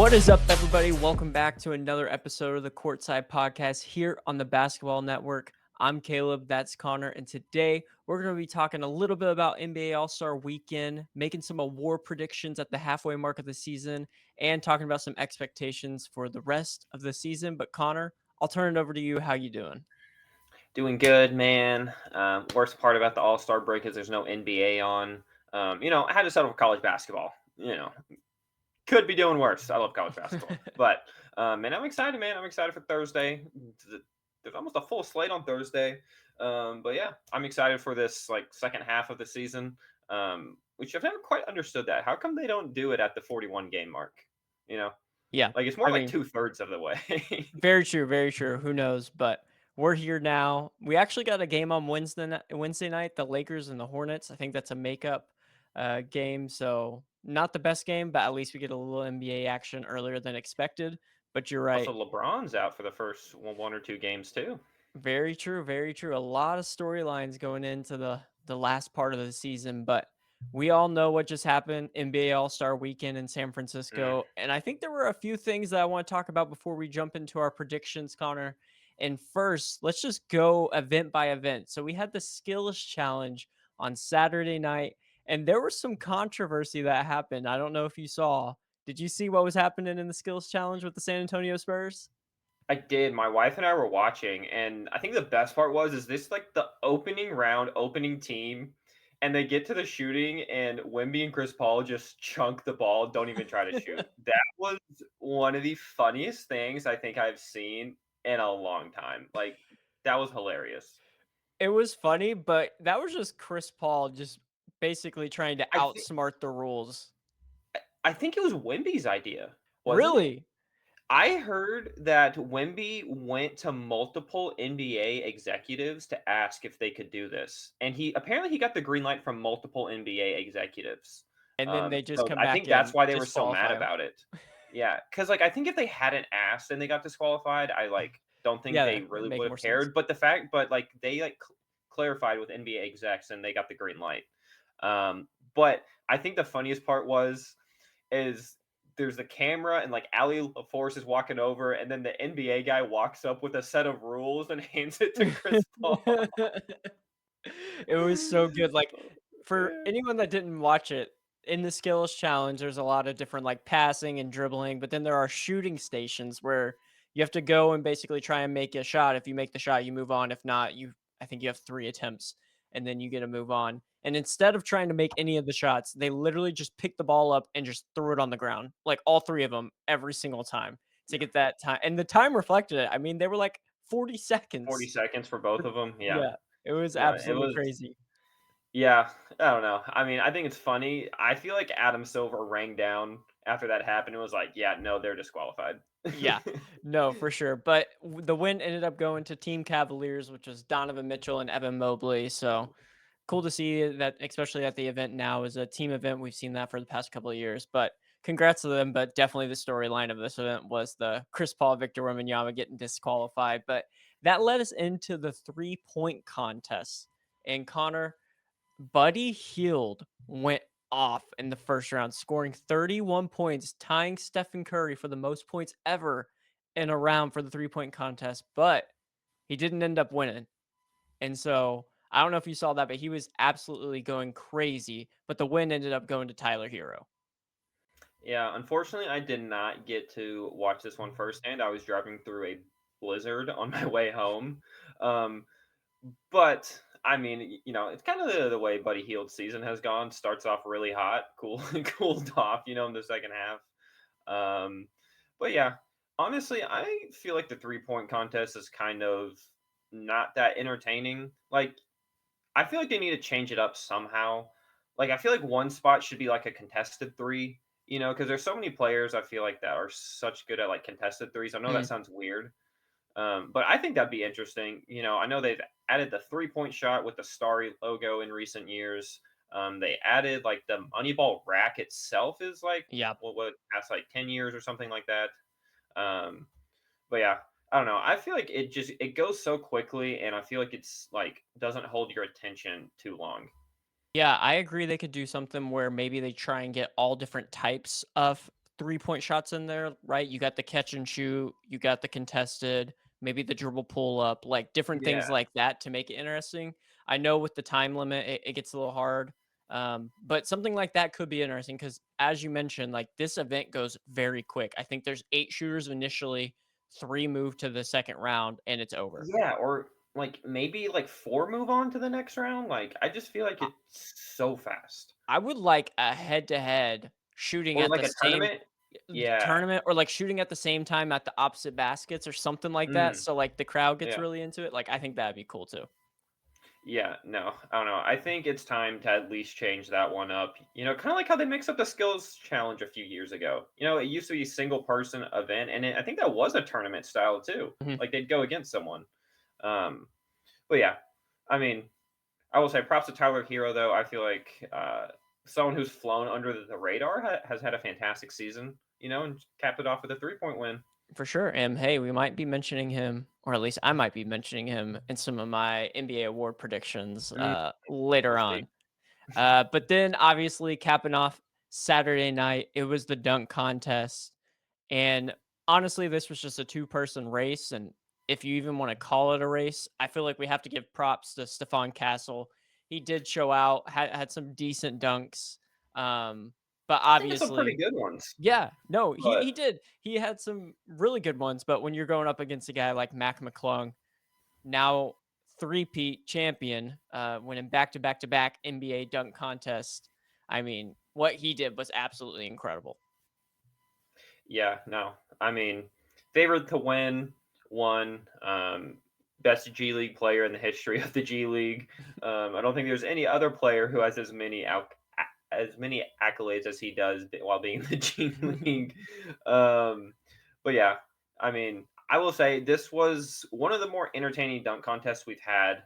What is up, everybody? Welcome back to another episode of the Courtside podcast here on the Basketball Network. I'm Caleb, that's Connor, and today we're going to be talking a little bit about NBA All-Star Weekend, making some award predictions at the halfway mark of the season, and talking about some expectations for the rest of the season. But Connor, I'll turn it over to you. How you doing? Doing good, man. Worst part about the All Star break is there's no NBA on. I had to settle for college basketball. Could be doing worse. I love college basketball, but and I'm excited, man. I'm excited for Thursday. There's almost a full slate on Thursday, but yeah, I'm excited for this like second half of the season. Which I've never quite understood that. How come they don't do it at the 41 game mark? You know, Yeah, like it's more I like mean, 2/3 of the way. very true, very true. Who knows? But we're here now. We actually got a game on Wednesday night, the Lakers and the Hornets. I think that's a makeup game, so not the best game, but at least we get a little NBA action earlier than expected. But you're right. Also, LeBron's out for the first one or two games too. Very true, very true. A lot of storylines going into the last part of the season, but we all know what just happened, NBA All-Star Weekend in San Mm. Francisco, and I think there were a few things that I want to talk about before we jump into our predictions, Connor. And first, let's just go event by event. So we had the Skills Challenge on Saturday night, and there was some controversy that happened. I don't know if you saw. Did you see what was happening in the Skills Challenge with the San Antonio Spurs? I did. My wife and I were watching, and I think the best part was is this like the opening round, opening team, and they get to the shooting, and Wemby and Chris Paul just chunk the ball, don't even try to shoot. That was one of the funniest things I think I've seen in a long time. Like that was hilarious. It was funny, but that was just Chris Paul just basically trying to I think outsmart the rules. I think it was Wemby's idea, wasn't it? Really? I heard that Wemby went to multiple NBA executives to ask if they could do this, and he got the green light from multiple NBA executives. And then they just So come I back think that's and why they were so mad disqualify him. about it. Yeah, because like I think if they hadn't asked and they got disqualified, I like don't think Yeah, they that would really make would more have sense. cared. But like they like clarified with NBA execs and they got the green light. But I think the funniest part is there's the camera and like Ali Force is walking over, and then the NBA guy walks up with a set of rules and hands it to Chris Paul. It was so good, like, for Yeah. anyone that didn't watch it, in the skills challenge, there's a lot of different, like, passing and dribbling, but then there are shooting stations where you have to go and basically try and make a shot. If you make the shot, you move on. If not, I think you have 3 attempts, and then you get to move on. And instead of trying to make any of the shots, they literally just pick the ball up and just threw it on the ground, like, all 3 of them every single time to get that time, and the time reflected it. I mean, they were, like, 40 40 seconds. seconds for both of them. Yeah. Yeah, it was No, it absolutely was crazy. yeah, I don't know. I mean, I think it's funny. I feel like Adam Silver rang down after that happened and was like, "Yeah, no, they're disqualified." Yeah, no, for sure, but the win ended up going to Team Cavaliers, which was Donovan Mitchell and Evan Mobley, so cool to see that, especially at the event now is a team event. We've seen that for the past couple of years, but congrats to them. But definitely the storyline of this event was the Chris Paul, Victor Wembanyama getting disqualified. But that led us into the 3-point contest. And Connor, Buddy Hield went off in the first round, scoring 31 points, tying Stephen Curry for the most points ever in a round for the 3-point contest, but he didn't end up winning. And so I don't know if you saw that, but he was absolutely going crazy. But the win ended up going to Tyler Hero. Yeah, unfortunately, I did not get to watch this one firsthand. I was driving through a blizzard on my way home. Um, But I mean, it's kind of the way Buddy Hield's season has gone. Starts off really hot, cool, cooled off, in the second half. Um, but yeah, honestly, I feel like the 3-point contest is kind of not that entertaining. Like, I feel like they need to change it up somehow. Like, I feel like one spot should be like a contested three, because there's so many players I feel like that are such good at like contested threes. I know that Mm. sounds weird, but I think that'd be interesting. I know they've added the 3-point shot with the Starry logo in recent years. They added like the Moneyball rack itself is like Yeah. what past like 10 years or something like that. Um, but yeah, I don't know. I feel like it goes so quickly, and I feel like it's like doesn't hold your attention too long. Yeah, I agree they could do something where maybe they try and get all different types of 3-point shots in there, right? You got the catch and shoot, you got the contested, maybe the dribble pull up, like different things Yeah. like that to make it interesting. I know with the time limit, it gets a little hard. But something like that could be interesting because, as you mentioned, like this event goes very quick. I think there's 8 shooters initially, 3 move to the second round, and it's over. Yeah, or, like, maybe, like, 4 move on to the next round? Like, I just feel like I it's so fast. I would like a head-to-head shooting Or, at like, the a same tournament? Yeah. tournament, or like shooting at the same time at the opposite baskets or something like that, Mm, so like the crowd gets yeah. really into it. Like I think that'd be cool too. Yeah, no, I don't know. I think it's time to at least change that one up. Kind of like how they mixed up the skills challenge a few years ago. It used to be a single person event, and I think that was a tournament style too. Mhm. Like they'd go against someone. Um, but yeah, I mean, I will say props to Tyler Hero though. I feel like someone who's flown under the radar has had a fantastic season. And capped it off with a 3-point win. For sure. And hey, we might be mentioning him, or at least I might be mentioning him in some of my NBA award predictions Mm, later we'll see. on. But then obviously capping off Saturday night, it was the dunk contest. And honestly, this was just a two-person race. And if you even want to call it a race, I feel like we have to give props to Stephon Castle. He did show out, had some decent dunks. But I think it's some pretty obviously, good ones, yeah, no, but he did. He had some really good ones. But when you're going up against a guy like Mac McClung, now three-peat champion, winning back-to-back-to-back NBA dunk contest, I mean, what he did was absolutely incredible. yeah, no. I mean, favorite to win, won. Best G League player in the history of the G League. I don't think there's any other player who has as many accolades as he does while being in the G League. Um, but yeah, I mean, I will say this was one of the more entertaining dunk contests we've had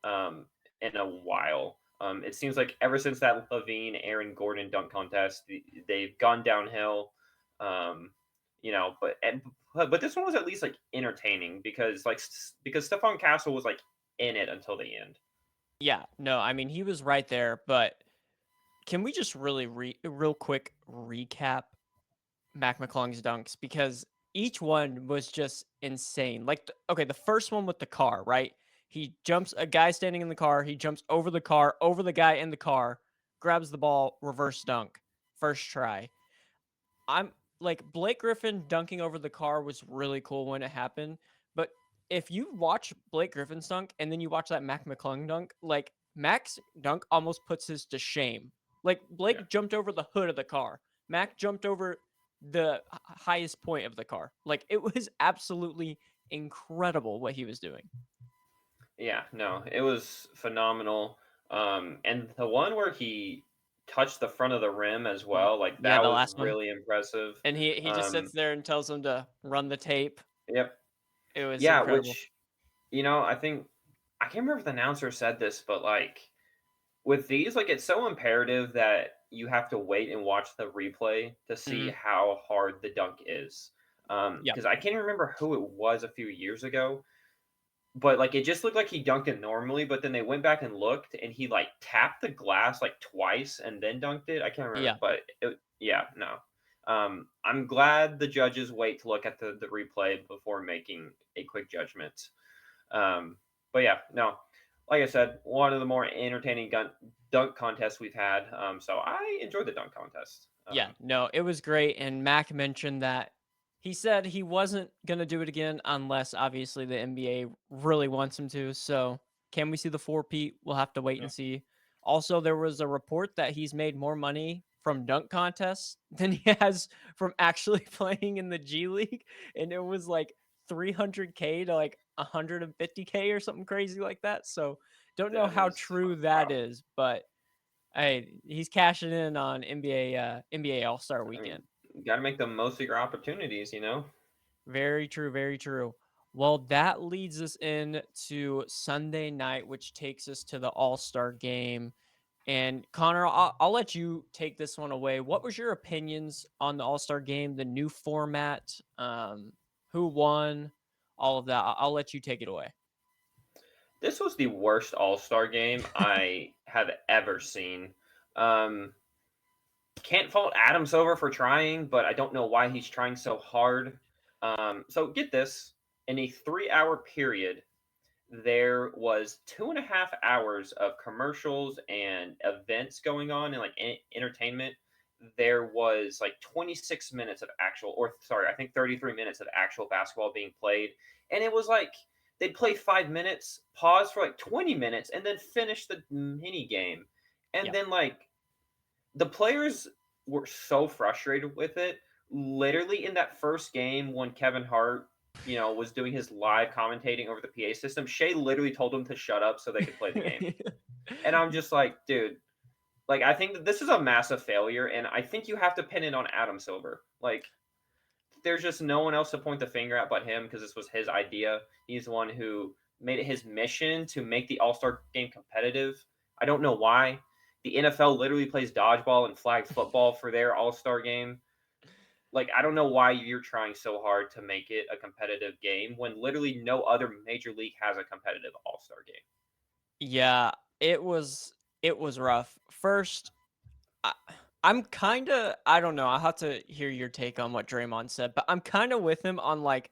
um, in a while. It seems like ever since that Levine Aaron Gordon dunk contest, they've gone downhill. Um, but this one was at least like entertaining because because Stephon Castle was like in it until the end. Yeah, no, I mean, he was right there, but can we just really real quick recap Mac McClung's dunks because each one was just insane. Like, okay, the first one with the car, right? He jumps a guy standing in the car. He jumps over the car, over the guy in the car, grabs the ball, reverse dunk, first try. I'm like Blake Griffin dunking over the car was really cool when it happened, but if you watch Blake Griffin's dunk and then you watch that Mac McClung dunk, like Mac's dunk almost puts his to shame. Like Yeah, Blake jumped over the hood of the car. Mac jumped over the highest point of the car. Like it was absolutely incredible what he was doing. yeah, no, it was phenomenal. And the one where he touched the front of the rim as well, like Yeah, that the was last one. really impressive. And he just Um, sits there and tells him to run the tape. yep, It was yeah, incredible. which I think I can't remember if the announcer said this, but like with these, like, it's so imperative that you have to wait and watch the replay to see Mhm. how hard the dunk is. Yep. Because I can't remember who it was a few years ago, but like it just looked like he dunked it normally, but then they went back and looked and he like tapped the glass like twice and then dunked it. I can't remember, Yeah. but yeah, no. I'm glad the judges wait to look at the replay before making a quick judgment. Um, but yeah, no, like I said, one of the more entertaining dunk contests we've had. So I enjoyed the dunk contest. Yeah, no, it was great. And Mac mentioned that he said he wasn't going to do it again unless obviously the NBA really wants him to. So, can we see the four-peat? We'll have to wait Yeah, and see. Also, there was a report that he's made more money from dunk contests than he has from actually playing in the G League. And it was like 300K to like 150K or something crazy like that. So, don't know that how is true that wow. is, but hey, he's cashing in on NBA All-Star I mean, weekend. you got to make the most of your opportunities. Very true, very true. Well, that leads us in to Sunday night, which takes us to the All-Star game. And Connor, I'll let you take this one away. What was your opinions on the All-Star game, the new format, who won, all of that? I'll let you take it away. This was the worst All Star game I have ever seen. Um, Can't fault Adam Silver for trying, but I don't know why he's trying so hard. So get this: in a 3-hour period, there was 2.5 hours of commercials and events going on and like entertainment. There was like 26 minutes of actual, or sorry, I think 33 minutes of actual basketball being played. And it was like they'd play 5 minutes, pause for like 20 minutes, and then finish the mini game. And Yeah. then like the players were so frustrated with it. Literally in that first game when Kevin Hart, was doing his live commentating over the PA system, Shea literally told him to shut up so they could play the game. And I'm just like, dude, like I think that this is a massive failure, and I think you have to pin it on Adam Silver. Like, there's just no one else to point the finger at but him because this was his idea. He's the one who made it his mission to make the All Star game competitive. I don't know why. The NFL literally plays dodgeball and flag football for their All Star game. Like, I don't know why you're trying so hard to make it a competitive game when literally no other major league has a competitive All Star game. Yeah, it was rough. First, I I'm kinda I don't know, I'll have to hear your take on what Draymond said, but I'm kinda with him on, like,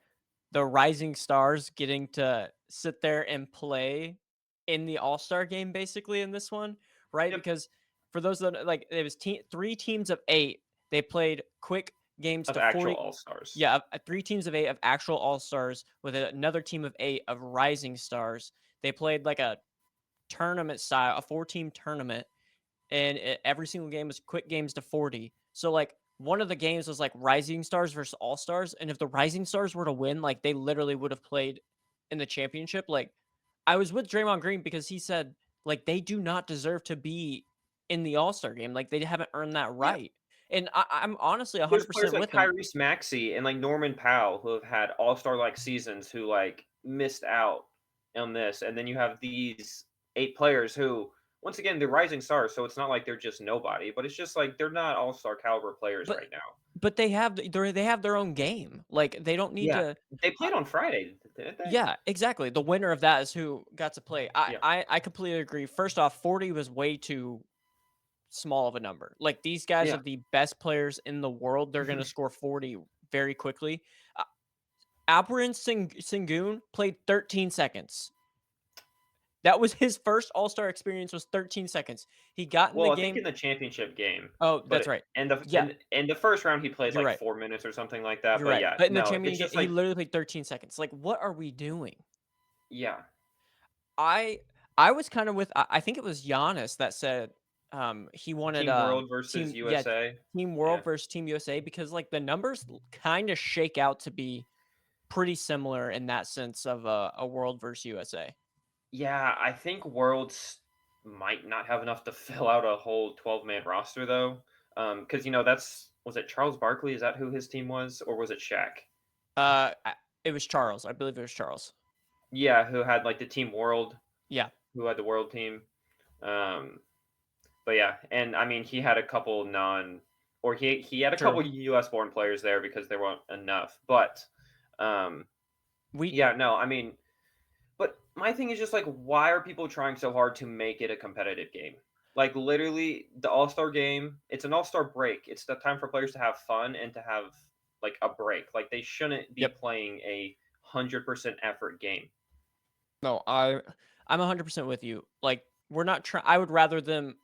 the rising stars getting to sit there and play in the All-Star game basically in this one, right? Yep, Because for those that like, it was 3 teams of 8, they played quick games of to actual 40. All Stars. Yeah, 3 teams of 8 of actual All-Stars with another team of 8 of rising stars. They played like a tournament style, a 4-team tournament, and every single game was quick games to 40. So like one of the games was like Rising Stars versus All Stars, and if the Rising Stars were to win, like they literally would have played in the championship. Like I was with Draymond Green because he said like they do not deserve to be in the All Star game. Like they haven't earned that Yeah, right. And I'm honestly there's players 100% like with him. Tyrese Maxey and like Norman Powell who have had all-star like seasons who like missed out on this, and then you have these 8 players who, once again, they're rising stars, so it's not like they're just nobody, but it's just like they're not all-star caliber players But right now. they have they have their own game. Like they don't need Yeah, to. they played on Friday, didn't they? Yeah, exactly. The winner of that is who got to play. I Yeah, I I completely agree. First off, 40 was way too small of a number. Like these guys yeah. are the best players in the world. They're going to score 40 very quickly. Uh, Alperen Sengun played 13 seconds. That was his first All-Star experience was 13 seconds. He got in the Well, I think game. in the championship game, Oh, that's but right. in the Yeah, first round he plays you're like right. 4 minutes or something like that, You're but right. yeah, But in the no, champion it's game, just he like, literally played 13 seconds. Like what are we doing? yeah, I I was kind of with I think it was Giannis that said he wanted Team World versus team yeah USA. team Yeah. world versus team USA because like the numbers kind of shake out to be pretty similar in that sense of a world versus USA. Yeah, I think Worlds might not have enough to fill out a whole 12-man roster though. Because that's, was it Charles Barkley? Is that who his team was, or was it Shaq? It was Charles, I believe it was Charles. Yeah, who had like the Team World, Yeah, who had the World team. Um, but yeah, and I mean he had a couple or he had a true. couple U.S. born players there because there weren't enough. But um, We yeah, no, I mean, but my thing is just like, why are people trying so hard to make it a competitive game? Like literally, the All Star game, it's an All Star break. It's the time for players to have fun and to have like a break. Like they shouldn't be yep. playing a 100% effort game. No, I'm 100% with you. Like we're not trying. I would rather them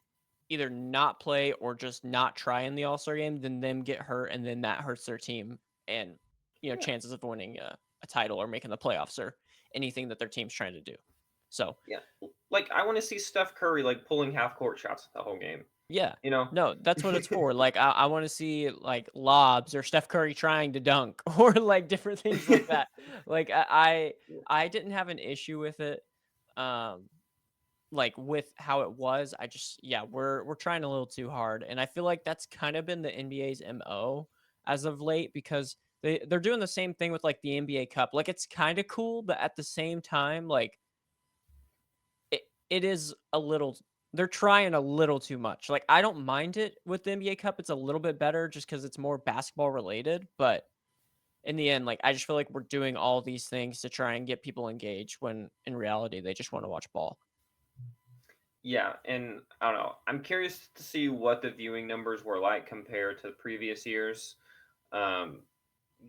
either not play or just not try in the All-Star game than them get hurt and then that hurts their team and Yeah, chances of winning a title or making the playoffs or anything that their team's trying to do. So, yeah. Like I want to see Steph Curry like pulling half court shots the whole game. yeah. You know? No, that's what it's for. Like I want to see like lobs or Steph Curry trying to dunk or like different things like that. Like I didn't have an issue with it. Um like with how it was, I just yeah, we're trying a little too hard. And I feel like that's kind of been the NBA's MO as of late because they're doing the same thing with like the NBA Cup. Like it's kind of cool, but at the same time, like it is a little they're trying a little too much. Like I don't mind it with the NBA Cup. It's a little bit better just because it's more basketball related. But in the end, like I just feel like we're doing all these things to try and get people engaged when in reality they just want to watch ball. Yeah, and I don't know. I'm curious to see what the viewing numbers were like compared to previous years. Um,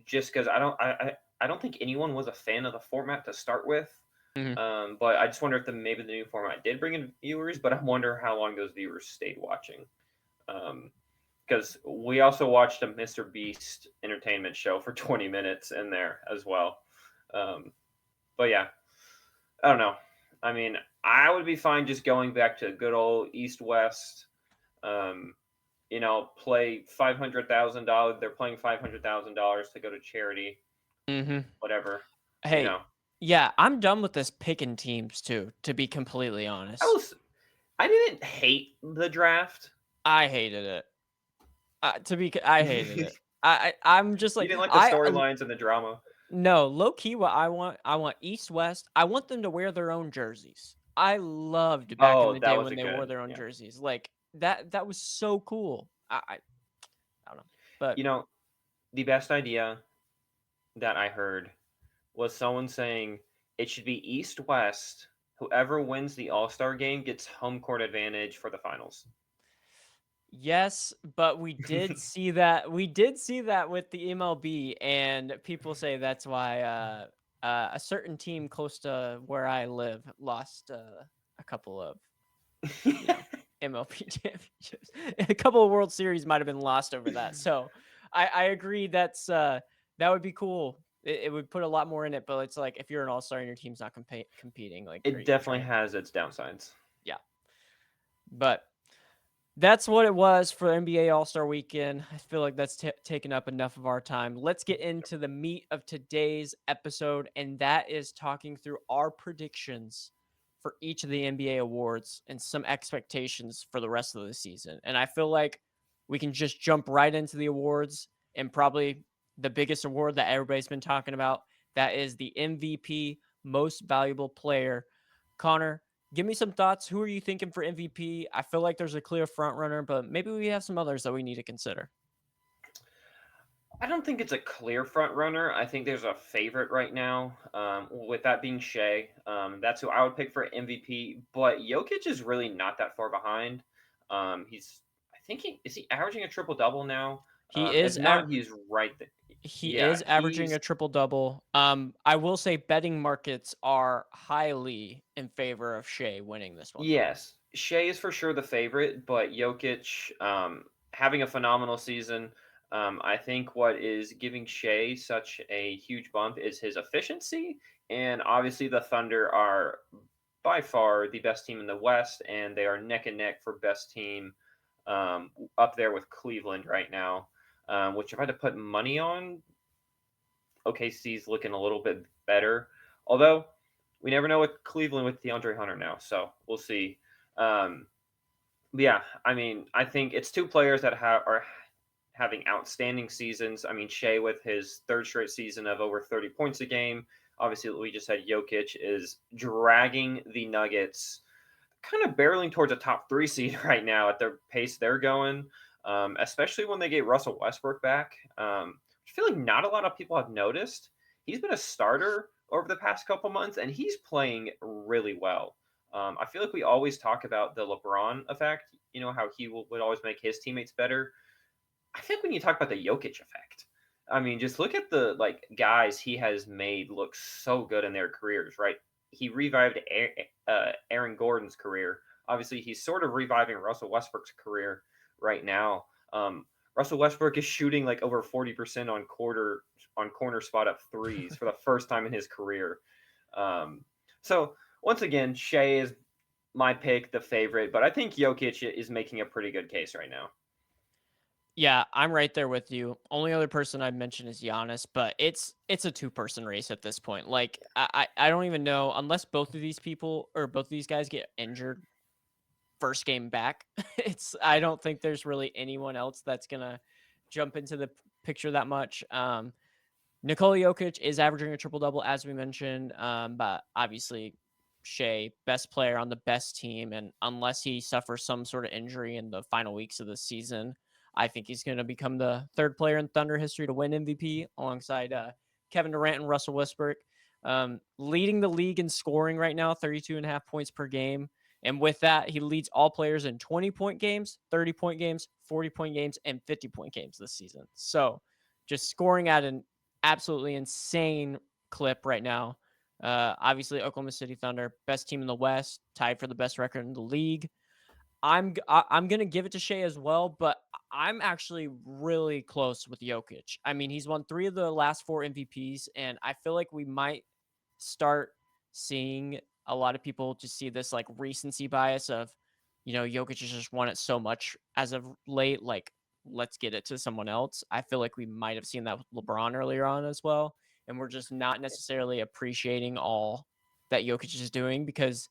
just because I don't think anyone was a fan of the format to start with. Mhm. But I just wonder if maybe the new format did bring in viewers, but I wonder how long those viewers stayed watching. Because we also watched a Mr. Beast entertainment show for 20 minutes in there as well. Um, but yeah, I don't know. I mean, I would be fine just going back to good old East West. Um, play $500,000. They're playing $500,000 to go to charity, Mhm. whatever. You Hey, know, yeah, I'm done with this picking teams too, to be completely I honest. was I didn't hate the draft. I hated it. I hated You it. I'm just like didn't like the storylines and the drama. no, low key what I want East West. I want them to wear their own jerseys. I loved back in Oh, the that day was when a they wore good, their own yeah. jerseys. Like that was so cool. I don't know. But You know, the best idea that I heard was someone saying it should be East West. Whoever wins the All Star game gets home court advantage for the finals. yes, but we did see that with the MLB, and people say that's why a certain team close to where I live lost a couple of, you know, MLB championships. A couple of World Series might have been lost over that. So I agree that would be cool. It would put a lot more in it, but it's like if you're an all-star and your team's not competing, like are It you definitely trying? has its downsides. Yeah. But that's what it was for NBA All-Star Weekend. I feel like that's taken up enough of our time. Let's get into the meat of today's episode, and that is talking through our predictions for each of the NBA awards and some expectations for the rest of the season. And I feel like we can just jump right into the awards and probably the biggest award that everybody's been talking about. That is the MVP, Most Valuable Player. Connor, give me some thoughts. Who are you thinking for MVP? I feel like there's a clear front runner, but maybe we have some others that we need to consider. I don't think it's a clear front runner. I think there's a favorite right now. With that being Shea, that's who I would pick for MVP. But Jokic is really not that far behind. I think he averaging a triple double now. He If is not, he's right there. he Yeah, is averaging a triple double. I will say betting markets are highly in favor of Shea winning this one. yes, Shea is for sure the favorite, but Jokic having a phenomenal season. I think what is giving Shea such a huge bump is his efficiency, and obviously the Thunder are by far the best team in the West, and they are neck and neck for best team up there with Cleveland right now. Which if I had to put money on, OKC's looking a little bit better. Although we never know with Cleveland with DeAndre Hunter now, so we'll see. Um, but yeah, I mean, I think it's two players that are having outstanding seasons. I mean, Shea with his third straight season of over 30 points a game. Obviously, we just said Jokic is dragging the Nuggets, kind of barreling towards a top three seed right now at the pace they're going. Especially when they get Russell Westbrook back. I feel like not a lot of people have noticed. He's been a starter over the past couple months, and he's playing really well. I feel like we always talk about the LeBron effect. You know how he would always make his teammates better. I think when you talk about the Jokic effect, I mean, just look at the guys he has made look so good in their careers. Right, he revived Aaron Gordon's career. Obviously, he's sort of reviving Russell Westbrook's career right now. Russell Westbrook is shooting like over 40% on corner spot up threes for the first time in his career. Um, so once again, Shea is my pick, the favorite, but I think Jokic is making a pretty good case right now. Yeah, I'm right there with you. Only other person I'd mention is Giannis, but it's a two-person race at this point. Like I don't even know unless both of these people or both of these guys get injured first game back. It's I don't think there's really anyone else that's gonna jump into the picture that much. Nikola Jokic is averaging a triple double as we mentioned, but obviously Shea, best player on the best team, and unless he suffers some sort of injury in the final weeks of the season, I think he's going to become the third player in Thunder history to win MVP alongside Kevin Durant and Russell Westbrook. Leading the league in scoring right now, 32 and a half points per game. And with that, he leads all players in 20-point games, 30-point games, 40-point games, and 50-point games this season. So just scoring at an absolutely insane clip right now. Obviously, Oklahoma City Thunder, best team in the West, tied for the best record in the league. I'm gonna give it to Shea as well, but I'm actually really close with Jokic. I mean, he's won 3 of the last 4 MVPs, and I feel like we might start seeing a lot of people just see this like recency bias of, Jokic has just won it so much as of late. Like, let's get it to someone else. I feel like we might have seen that with LeBron earlier on as well, and we're just not necessarily appreciating all that Jokic is doing because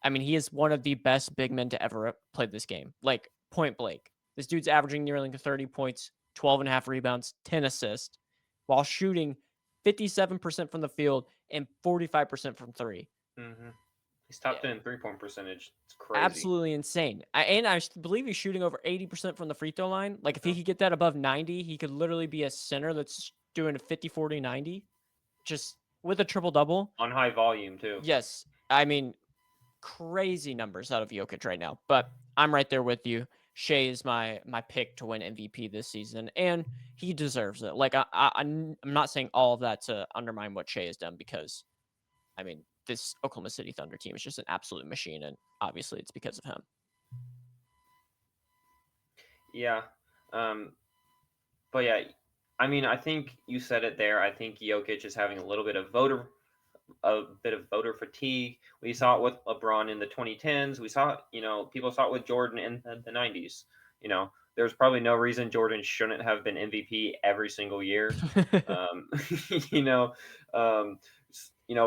I mean, he is one of the best big men to ever play this game, like point blank. This dude's averaging nearly 30 points, 12 and a half rebounds, 10 assists, while shooting 57% from the field and 45% from three. Hmm. He's top Yeah, 10 in 3-point percentage. It's crazy. absolutely insane. And I believe he's shooting over 80% from the free throw line. Like, if he could get that above 90, he could literally be a center that's doing a 50, 40, 90, just with a triple double. On high volume too. Yes. I mean, crazy numbers out of Jokic right now, but I'm right there with you. Shea is my pick to win MVP this season, and he deserves it. Like I'm not saying all of that to undermine what Shea has done because I mean this Oklahoma City Thunder team is just an absolute machine, and obviously it's because of him. Yeah. Um, but yeah, I mean, I think you said it there. I think Jokic is having a bit of voter fatigue. We saw it with LeBron in the 2010s. We saw it, people saw it with Jordan in the 90s. There's probably no reason Jordan shouldn't have been MVP every single year. Um, you know, um,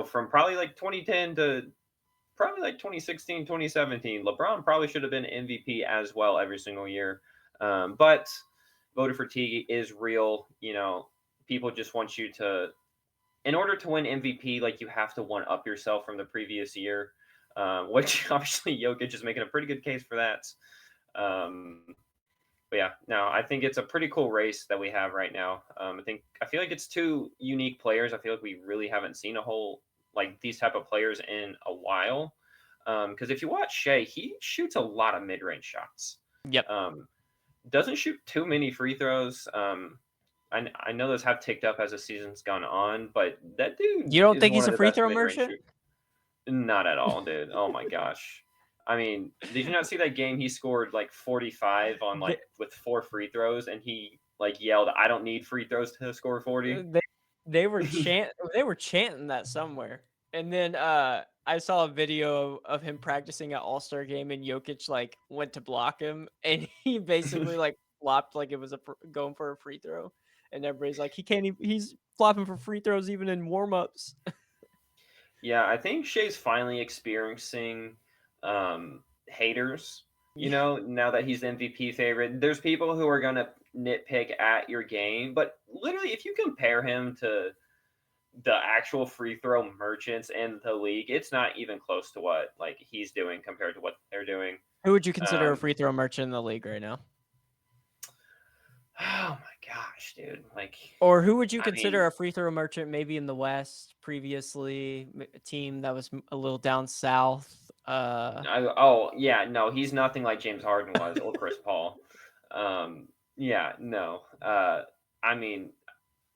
from probably like 2010 to probably like 2016, 2017, LeBron probably should have been MVP as well every single year. But voter fatigue is real. People just want you to, in order to win MVP, like you have to one up yourself from the previous year, which obviously Jokic is making a pretty good case for that. Um, but yeah, no, I think it's a pretty cool race that we have right now. I feel like it's two unique players. I feel like we really haven't seen a whole like these type of players in a while. Because if you watch Shea, he shoots a lot of mid-range shots. Yep. Um, doesn't shoot too many free throws. I know those have ticked up as the season's gone on, but that dude You don't is think one he's of a the free best throw mid-range merchant? shooters. Not at all, dude. Oh my gosh. I mean, did you not see that game he scored like 45 on Th- like with 4 free throws and he like yelled, "I don't need free throws to score Uh, 40." They they were chanting that somewhere. And then I saw a video of him practicing at All-Star game and Jokic like went to block him and he basically like flopped like it was going for a free throw. And everybody's like he can't even, he's flopping for free throws even in warm-ups. Yeah, I think Shea's finally experiencing haters. Yeah. Now that he's the MVP favorite, there's people who are gonna nitpick at your game, but literally, if you compare him to the actual free throw merchants in the league, it's not even close to what like he's doing compared to what they're doing. Who would you consider a Um, free throw merchant in the league right now? oh my gosh, dude! Like, Or who would you I consider mean, a free throw merchant maybe in the West previously, a team that was a little down south? oh yeah, no, he's nothing like James Harden was or Chris Paul. Yeah, no. I mean,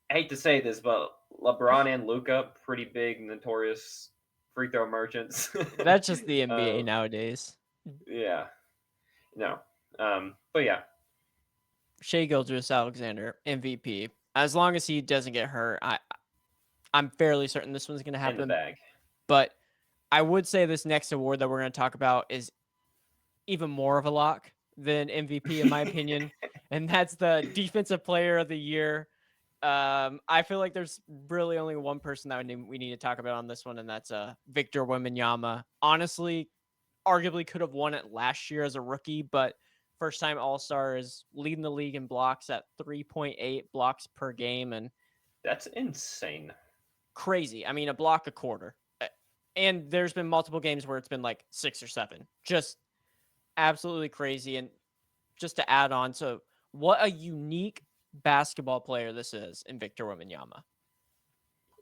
I hate to say this, but LeBron and Luca, pretty big, notorious free throw merchants. That's just the NBA um, nowadays. yeah, no. But yeah, Shea Gilgeous-Alexander, MVP. As long as he doesn't get hurt, I'm fairly certain this one's going to in the happen. bag. But I would say this next award that we're going to talk about is even more of a lock than MVP, in my opinion, and that's the Defensive Player of the Year. I feel like there's really only one person that we need to talk about on this one, and that's Victor Wembanyama. Honestly, arguably could have won it last year as a rookie, but first time All Star is leading the league in blocks at 3.8 blocks per game and That's insane. crazy. I mean, a block a quarter. And there's been multiple games where it's been like 6 or 7. Just absolutely crazy. And just to add on to what a unique basketball player this is in Victor Wembanyama.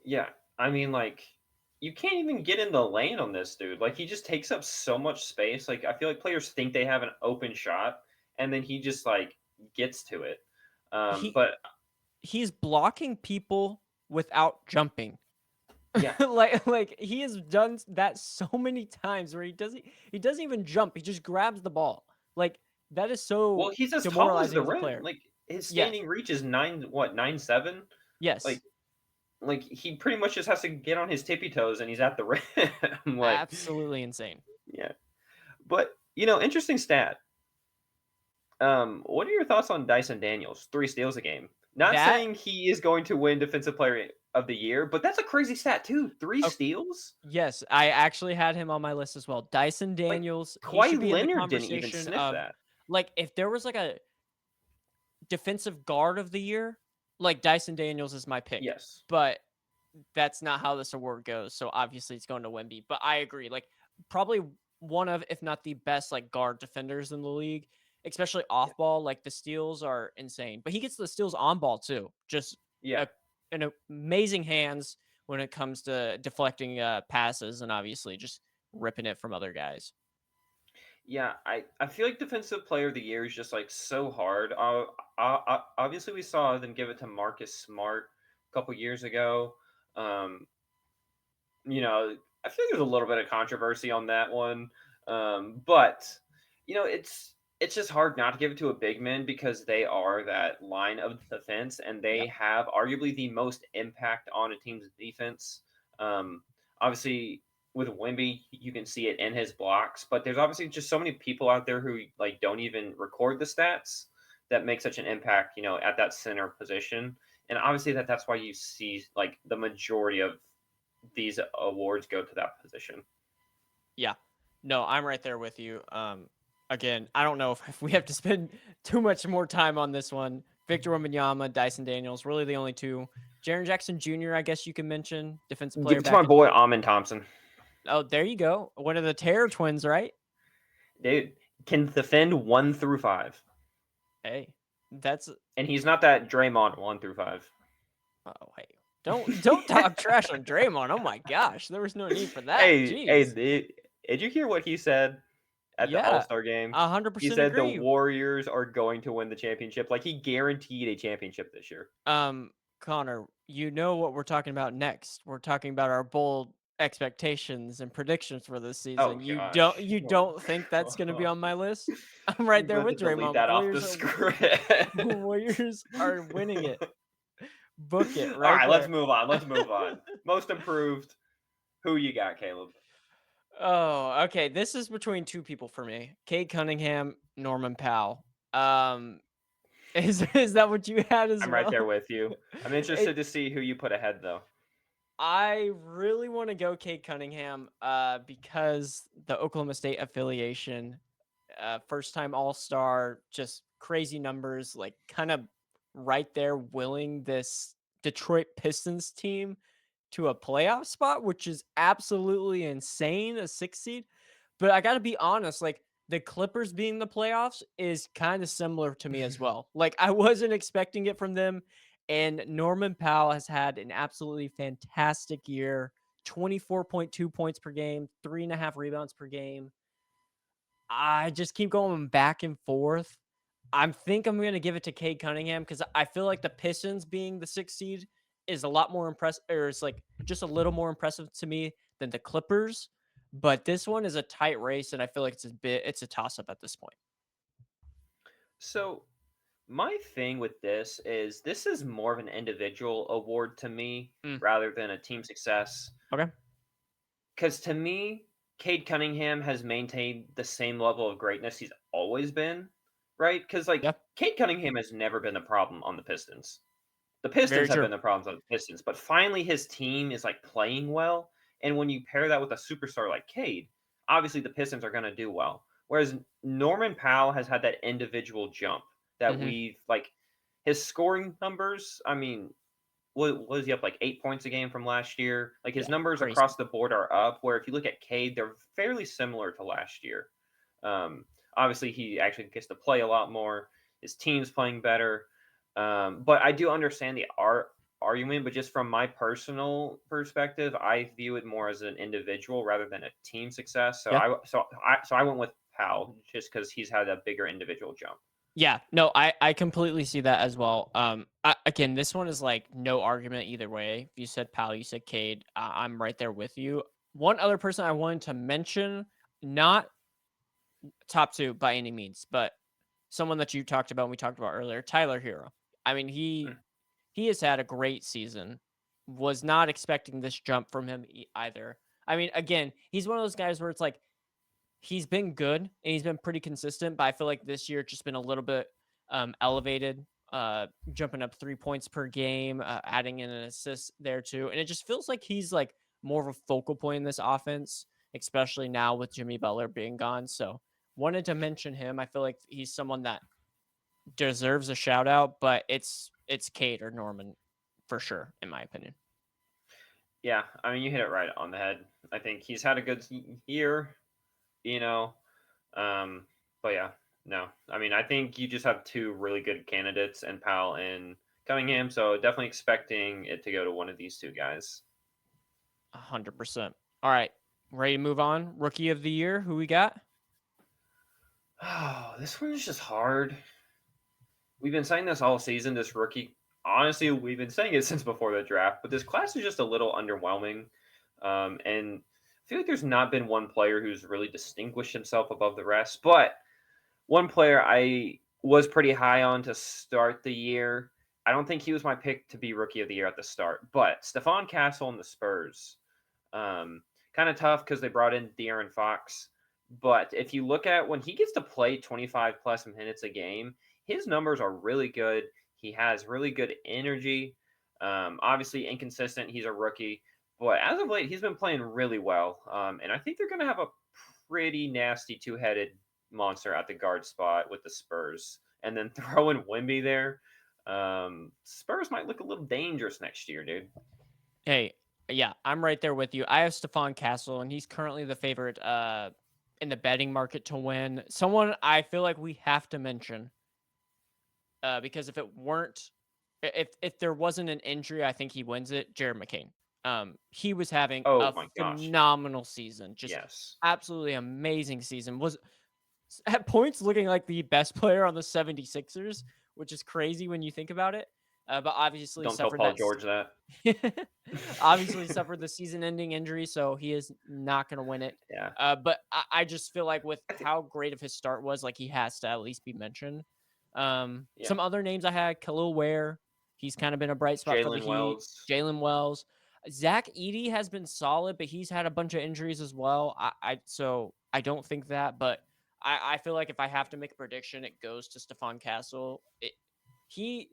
Yeah, I mean, like. you can't even get in the lane on this dude. Like, he just takes up so much space. Like, I feel like players think they have an open shot, and then he just like gets to it. He But he's blocking people without jumping. yeah, Like he has done that so many times where he doesn't even jump. He just grabs the ball. Like that is well, so he's as tall as demoralizing the as a rim. player. Like, his Yes. standing reach is 9'7". Yes. Like, he pretty much just has to get on his tippy toes, and he's at the rim. Like, Absolutely insane. yeah. But interesting stat. What are your thoughts on Dyson Daniels? 3 steals a game. Not That saying he is going to win Defensive Player of the Year, but that's a crazy stat too. Three oh, steals? yes, I actually had him on my list as well. Dyson Like, Daniels, he should Kawhi be in the Leonard didn't even conversation sniff of that. like if there was like a defensive guard of the year, like Dyson Daniels is my pick. Yes. But that's not how this award goes. So obviously it's going to Wemby. But I agree. Like probably one of, if not the best, like guard defenders in the league, especially Yeah. off ball. Like the steals are insane. But he gets the steals on ball too. Just Yeah. a, an amazing hands when it comes to deflecting passes and obviously just ripping it from other guys. Yeah, I feel like Defensive Player of the Year is just like so hard. Obviously, we saw them give it to Marcus Smart a couple years ago. Um, I feel like there's a little bit of controversy on that one, but it's just hard not to give it to a big man because they are that line of defense and they Yep. have arguably the most impact on a team's defense. Obviously, with Wimby, you can see it in his blocks, but there's obviously just so many people out there who like don't even record the stats that make such an impact, at that center position. And obviously that's why you see like the majority of these awards go to that position. Yeah. No, I'm right there with you. Again, I don't know if we have to spend too much more time on this one. Victor Wembanyama, Dyson Daniels, really the only two. Jaren Jackson Jr., I guess you can mention, defensive Give player it to back my in. boy Amin Thompson. Oh, there you go. One of the Terror twins, right? Dude can defend 1 through 5. Hey, that's And he's not that Draymond 1 through 5. oh hey. Don't talk trash on Draymond. Oh my gosh, there was no need for that. Hey, Jeez. did you hear what he said at the All Yeah, Star game? hundred He percent said the agree. Warriors are going to win the championship. Like, he guaranteed a championship this year. Connor, you know what we're talking about next. We're talking about our bold expectations and predictions for this Oh season. You don't gosh. you don't think that's gonna be on my list? I'm right I'm there going to with delete Draymond. that off the script. Warriors are winning it. Book it All right right, let's there. move on. Let's move on. Most improved. Who you got, Caleb? Oh, okay. This is between two people for me. Cade Cunningham, Norman Powell. Um, is that what you had as I'm right there well? with you. I'm It interested to see who you put ahead, though. I really want to go Cade Cunningham because the Oklahoma State affiliation, first time All Star, just crazy numbers, like kind of right there, willing this Detroit Pistons team to a playoff spot, which is absolutely insane, a 6 seed. But I got to be honest, like the Clippers being the playoffs is kind of similar to me as well. Like I wasn't expecting it from them. And Norman Powell has had an absolutely fantastic year, 24.2 points per game, 3.5 rebounds per game. I just keep going back and forth. I think I'm going to give it to Cade Cunningham because I feel like the Pistons being the 6 seed is a lot more impressive, or it's like just a little more impressive to me than the Clippers. But this one is a tight race, and I feel like it's a toss up at this point. So, my thing with this is more of an individual award to me Mm, rather than a team success. okay. Because to me, Cade Cunningham has maintained the same level of greatness he's always been, right? Because, like, Yeah. Cade Cunningham has never been the problem on the Pistons. The Very Pistons have true. been the problems on the Pistons, but finally his team is like playing well. And when you pair that with a superstar like Cade, obviously the Pistons are going to do well. Whereas Norman Powell has had that individual jump that Hmm. we've like his scoring numbers. I mean, what was he up like 8 points a game from last year? Like, his Yeah. numbers Crazy. across the board are up. Where if you look at Cade, they're fairly similar to last year. Obviously, he actually gets to play a lot more. His team's playing better. But I do understand the argument, but just from my personal perspective, I view it more as an individual rather than a team success. Yeah. So I went with Powell just because he's had a bigger individual jump. Yeah, no, I completely see that as well. Again, this one is like no argument either way. If you said Pal, you said Cade, I'm right there with you. One other person I wanted to mention, not top two by any means, but someone that you talked about and we talked about earlier, Tyler Hero. I mean, Mm. he has had a great season. Was not expecting this jump from him either. I mean, again, he's one of those guys where it's like he's been good and he's been pretty consistent, but I feel like this year just been a little bit elevated, jumping up 3 points per game, adding in an assist there too. And it just feels like he's like more of a focal point in this offense, especially now with Jimmy Butler being gone. So wanted to mention him. I feel like he's someone that deserves a shout out, but it's Kate or Norman for sure, in my opinion. Yeah, I mean, you hit it right on the head. I think he's had a good year, you know. Um, but yeah, no, I mean, I think you just have two really good candidates, and Powell and Cunningham. So definitely expecting it to go to one of these two guys. 100%. All right, ready to move on. Rookie of the year, who we got? Oh, this one is just hard. We've been saying this all season. This rookie, honestly, we've been saying it since before the draft. But this class is just a little underwhelming, and I feel like there's not been one player who's really distinguished himself above the rest. But one player I was pretty high on to start the year. I don't think he was my pick to be rookie of the year at the start, but Stephon Castle and the Spurs. Kind of tough because they brought in De'Aaron Fox. But if you look at when he gets to play 25 plus minutes a game, his numbers are really good. He has really good energy. Obviously, inconsistent. He's a rookie. But as of late, he's been playing really well. And I think they're going to have a pretty nasty two headed monster at the guard spot with the Spurs. And then throw in Wimby there. Spurs might look a little dangerous next year, dude. Hey, yeah, I'm right there with you. I have Stephon Castle, and he's currently the favorite in the betting market to win. Someone I feel like we have to mention because if it weren't, if there wasn't an injury, I think he wins it. Jared McCain. He was having Oh a my gosh. phenomenal season, just Yes. absolutely amazing season. Was at points looking like the best player on the 76ers, which is crazy when you think about it. But obviously Don't tell suffered Paul that George that. obviously suffered the season-ending injury, so he is not going to win it. Yeah. But I just feel like with I think how great of his start was, like he has to at least be mentioned. yeah. Some other names I had: Khalil Ware, he's kind of been a bright spot for the Jalen Heat. Wells. Jalen Wells, Zach Edey has been solid, but he's had a bunch of injuries as well. So I don't think that, but I feel like if I have to make a prediction, it goes to Stephon Castle. He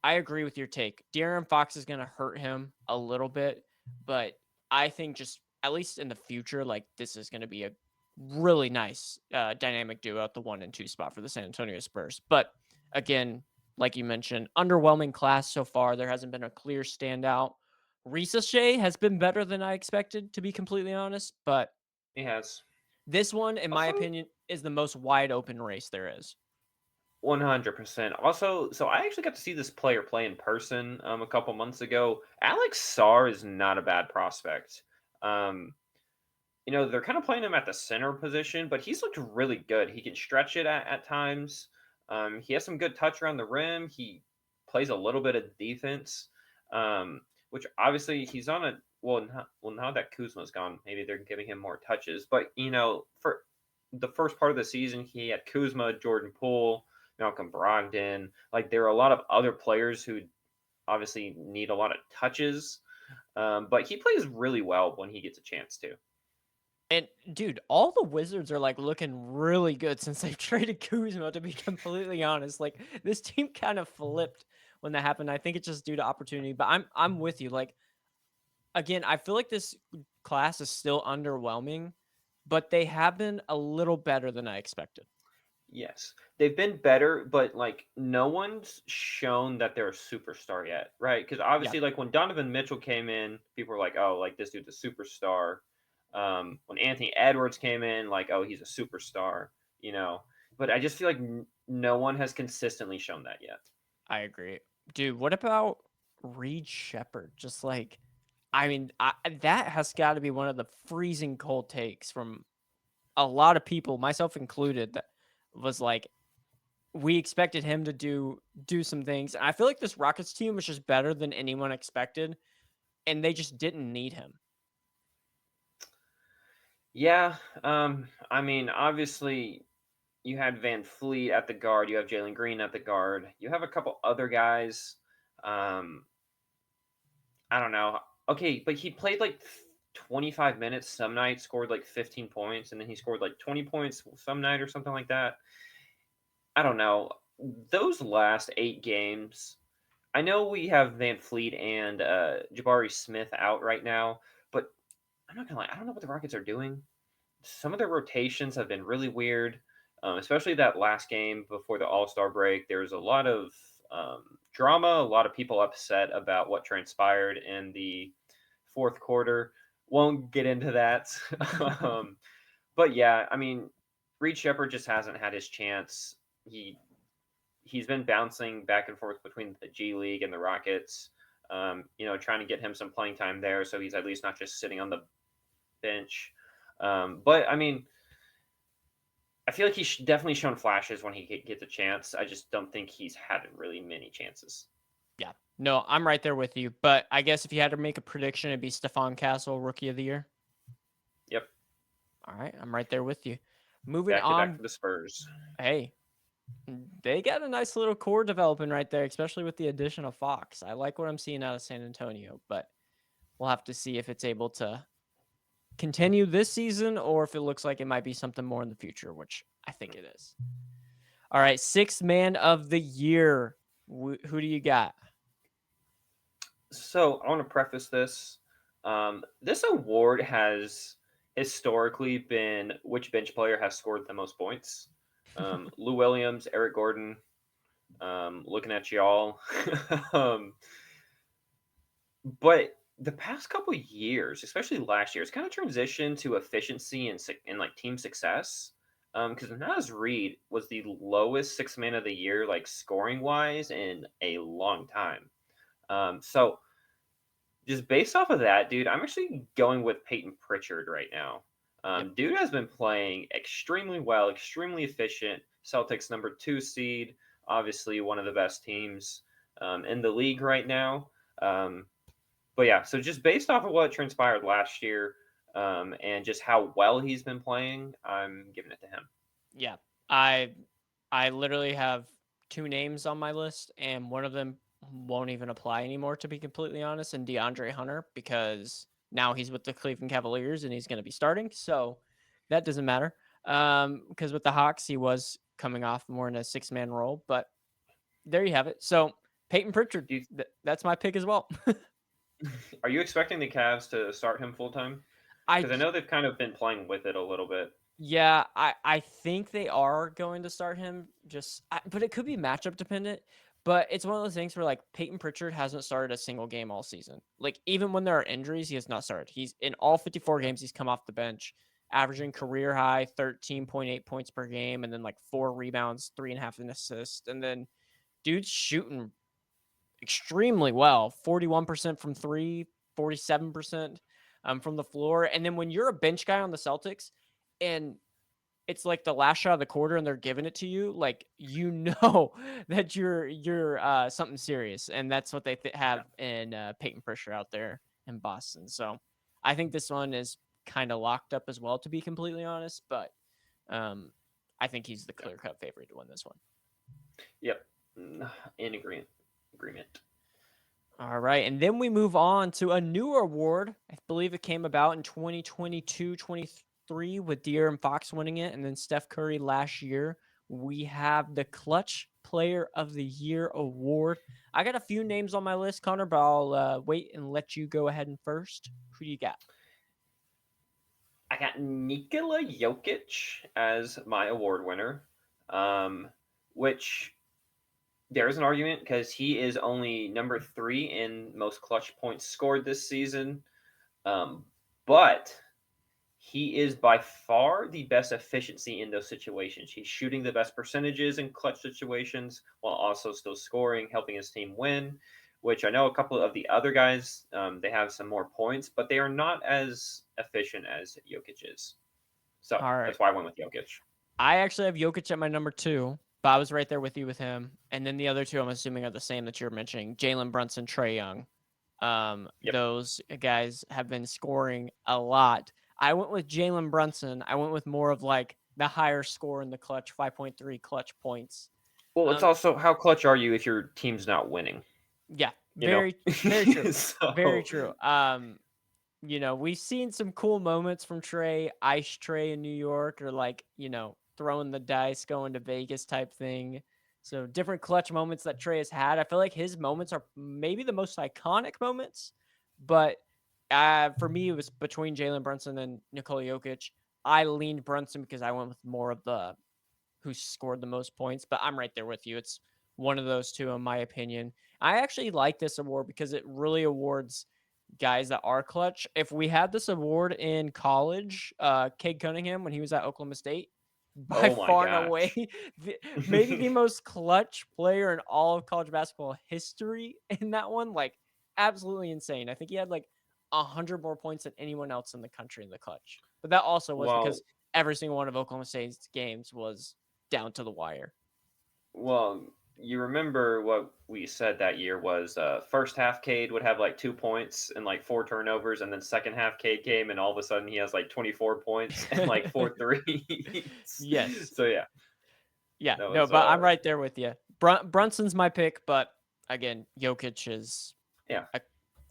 I agree with your take. De'Aaron Fox is going to hurt him a little bit, but I think just at least in the future, like this is going to be a really nice dynamic duo at the 1 and 2 spot for the San Antonio Spurs. But again, like you mentioned, underwhelming class so far. There hasn't been a clear standout. Ricochet has been better than I expected, to be completely honest. But He has. this one, in my Also, opinion, is the most wide open race there is. 100%. Also, so I actually got to see this player play in person a couple months ago. Alex Sarr is not a bad prospect. Um, they're kind of playing him at the center position, but he's looked really good. He can stretch it at times. He has some good touch around the rim. He plays a little bit of defense, which obviously he's on a now that Kuzma's gone, maybe they're giving him more touches. But for the first part of the season, he had Kuzma, Jordan Poole, Malcolm Brogdon. Like there are a lot of other players who obviously need a lot of touches, but he plays really well when he gets a chance to. And dude, all the Wizards are like looking really good since they've traded Kuzma, to be completely honest. Like this team kind of flipped when that happened. I think it's just due to opportunity, but I'm with you. Like again, I feel like this class is still underwhelming, but they have been a little better than I expected. Yes, they've been better, but like no one's shown that they're a superstar yet, right? Because Yeah, obviously, like when Donovan Mitchell came in, people were like, "Oh, like this dude's a superstar." When Anthony Edwards came in, like, "Oh, he's a superstar," you know. But I just feel like no one has consistently shown that yet. I agree. Dude, what about Reed Shepherd, just like, I mean, that has got to be one of the freezing cold takes from a lot of people, myself included, that was like, we expected him to do some things. And I feel like this Rockets team was just better than anyone expected, and they just didn't need him. Yeah, I mean, obviously, you had Van Fleet at the guard, you have Jalen Green at the guard, you have a couple other guys. Um, I don't know. Okay, but he played like 25 minutes some night, scored like 15 points, and then he scored like 20 points some night or something like that. I don't know. Those last 8 games, I know we have Van Fleet and Jabari Smith out right now, but I'm not gonna lie, I don't know what the Rockets are doing. Some of their rotations have been really weird, especially that last game before the All Star break. There was a lot of drama, a lot of people upset about what transpired in the fourth quarter. Won't get into that. um, but yeah, I mean, Reed Shepard just hasn't had his chance. He's been bouncing back and forth between the G League and the Rockets. Trying to get him some playing time there, so he's at least not just sitting on the bench. But I mean, I feel like he's definitely shown flashes when he gets a chance. I just don't think he's had really many chances. Yeah. No, I'm right there with you. But I guess if you had to make a prediction, it'd be Stephon Castle, Rookie of the Year. Yep, All right, I'm right there with you. Moving back to back on. for the Spurs. Hey, they got a nice little core developing right there, especially with the addition of Fox. I like what I'm seeing out of San Antonio, but we'll have to see if it's able to continue this season or if it looks like it might be something more in the future, which I think it is. All right, sixth man of the year. Who do you got? So I want to preface this. This award has historically been which bench player has scored the most points. Lou Williams, Eric Gordon. Looking at y'all. um, But the past couple years, especially last year, it's kind of transitioned to efficiency and like team success. Because Naz Reid was the lowest six man of the year, like scoring wise, in a long time. So just based off of that, dude, I'm actually going with Peyton Pritchard right now. Yep. Dude has been playing extremely well, extremely efficient. Celtics number 2 seed, obviously one of the best teams in the league right now. But yeah, so just based off of what transpired last year, and just how well he's been playing, I'm giving it to him. Yeah. I I literally have two names on my list, and one of them won't even apply anymore, to be completely honest, and DeAndre Hunter, because now he's with the Cleveland Cavaliers and he's going to be starting. So that doesn't matter. Because with the Hawks, he was coming off more in a six-man role, but there you have it. So Peyton Pritchard, Do you, that's my pick as well. are you expecting the Cavs to start him full time? I Because I know they've kind of been playing with it a little bit. Yeah, I think they are going to start him. But it could be matchup dependent. But it's one of those things where like Peyton Pritchard hasn't started a single game all season. Like even when there are injuries, he has not started. He's in all 54 games. He's come off the bench, averaging career high 13.8 points per game, and then like 4 rebounds, 3.5 assists, and then dude's shooting extremely well. 41% from three, 47% from the floor. And then when you're a bench guy on the Celtics, and it's like the last shot of the quarter and they're giving it to you, like, that you're something serious, and that's what they Yeah, have in Peyton Pritchard out there in Boston. So I think this one is kind of locked up as well, to be completely honest, but um, I think he's the yeah, clear cut favorite to win this one. yep. In agreement. Agreement. All right. And then we move on to a newer award. I believe it came about in 2022-23 with De'Aaron Fox winning it, and then Steph Curry last year. We have the Clutch Player of the Year award. I got a few names on my list, Connor, but I'll wait and let you go ahead and first. Who do you got? I got Nikola Jokic as my award winner, um, which there's an argument because he is only number 3 in most clutch points scored this season. Um, but he is by far the best efficiency in those situations. He's shooting the best percentages in clutch situations while also still scoring, helping his team win. which I know a couple of the other guys, they have some more points, but they are not as efficient as Jokic is. So All right. that's why I went with Jokic. I actually have Jokic at my number 2, but I was right there with you with him. And then the other 2 I'm assuming are the same that you're mentioning, Jalen Brunson, Trey Young. Yep. Those guys have been scoring a lot. I went with Jalen Brunson. I went with more of like the higher score in the clutch, 5.3 clutch points. Well, it's Um, also how clutch are you if your team's not winning? yeah, You know. very true. Very So, true. We've seen some cool moments from Trey, Ice Trey in New York, or like, throwing the dice, going to Vegas type thing. So different clutch moments that Trey has had. I feel like his moments are maybe the most iconic moments, but for me, it was between Jalen Brunson and Nikola Jokic. I leaned Brunson because I went with more of the who scored the most points, but I'm right there with you. It's one of those two, in my opinion. I actually like this award because it really awards guys that are clutch. If we had this award in college, Cade Cunningham, when he was at Oklahoma State, by oh my far and away, gosh. maybe the most clutch player in all of college basketball history in that one. Like, absolutely insane. I think he had like 100 more points than anyone else in the country in the clutch. But that also was Well, because every single one of Oklahoma State's games was down to the wire. well, you remember what we said that year was first half Cade would have like 2 points and like four turnovers, and then second half Cade came and all of a sudden he has like 24 points and like four threes. Yes. So yeah, Yeah. that No, was but I'm right there with you. Brunson's my pick, but again, Jokic is yeah. a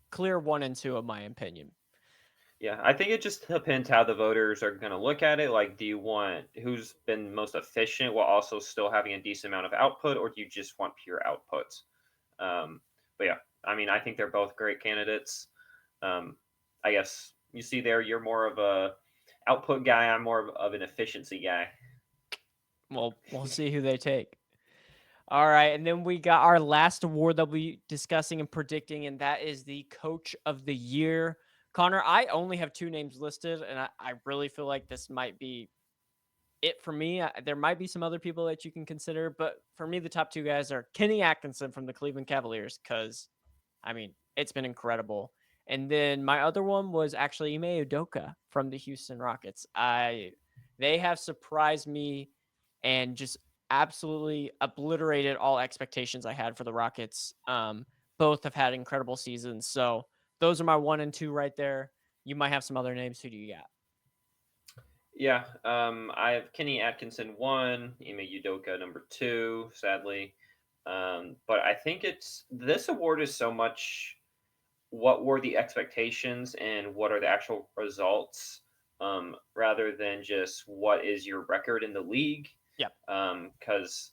clear 1 and 2 of my opinion. Yeah, I think it just depends how the voters are going to look at it. Like, do you want who's been most efficient while also still having a decent amount of output, or do you just want pure output? But yeah, I mean, I think they're both great candidates. Um, I guess you see there, you're more of a output guy. I'm more of an efficiency guy. Well, we'll see who they take. All right, and then we got our last award that we'll be discussing and predicting, and that is the Coach of the Year. Connor, I only have 2 names listed, and I really feel like this might be it for me. There might be some other people that you can consider, but for me, the top 2 guys are Kenny Atkinson from the Cleveland Cavaliers, because I mean, it's been incredible. And then my other one was actually Ime Udoka from the Houston Rockets. They have surprised me and just absolutely obliterated all expectations I had for the Rockets. Both have had incredible seasons. So those are my 1 and 2 right there. You might have some other names. Who do you got? Yeah, I have Kenny Atkinson one, Ime Udoka number two, sadly. But I think it's this award is so much what were the expectations and what are the actual results, rather than just what is your record in the league. Yeah. Because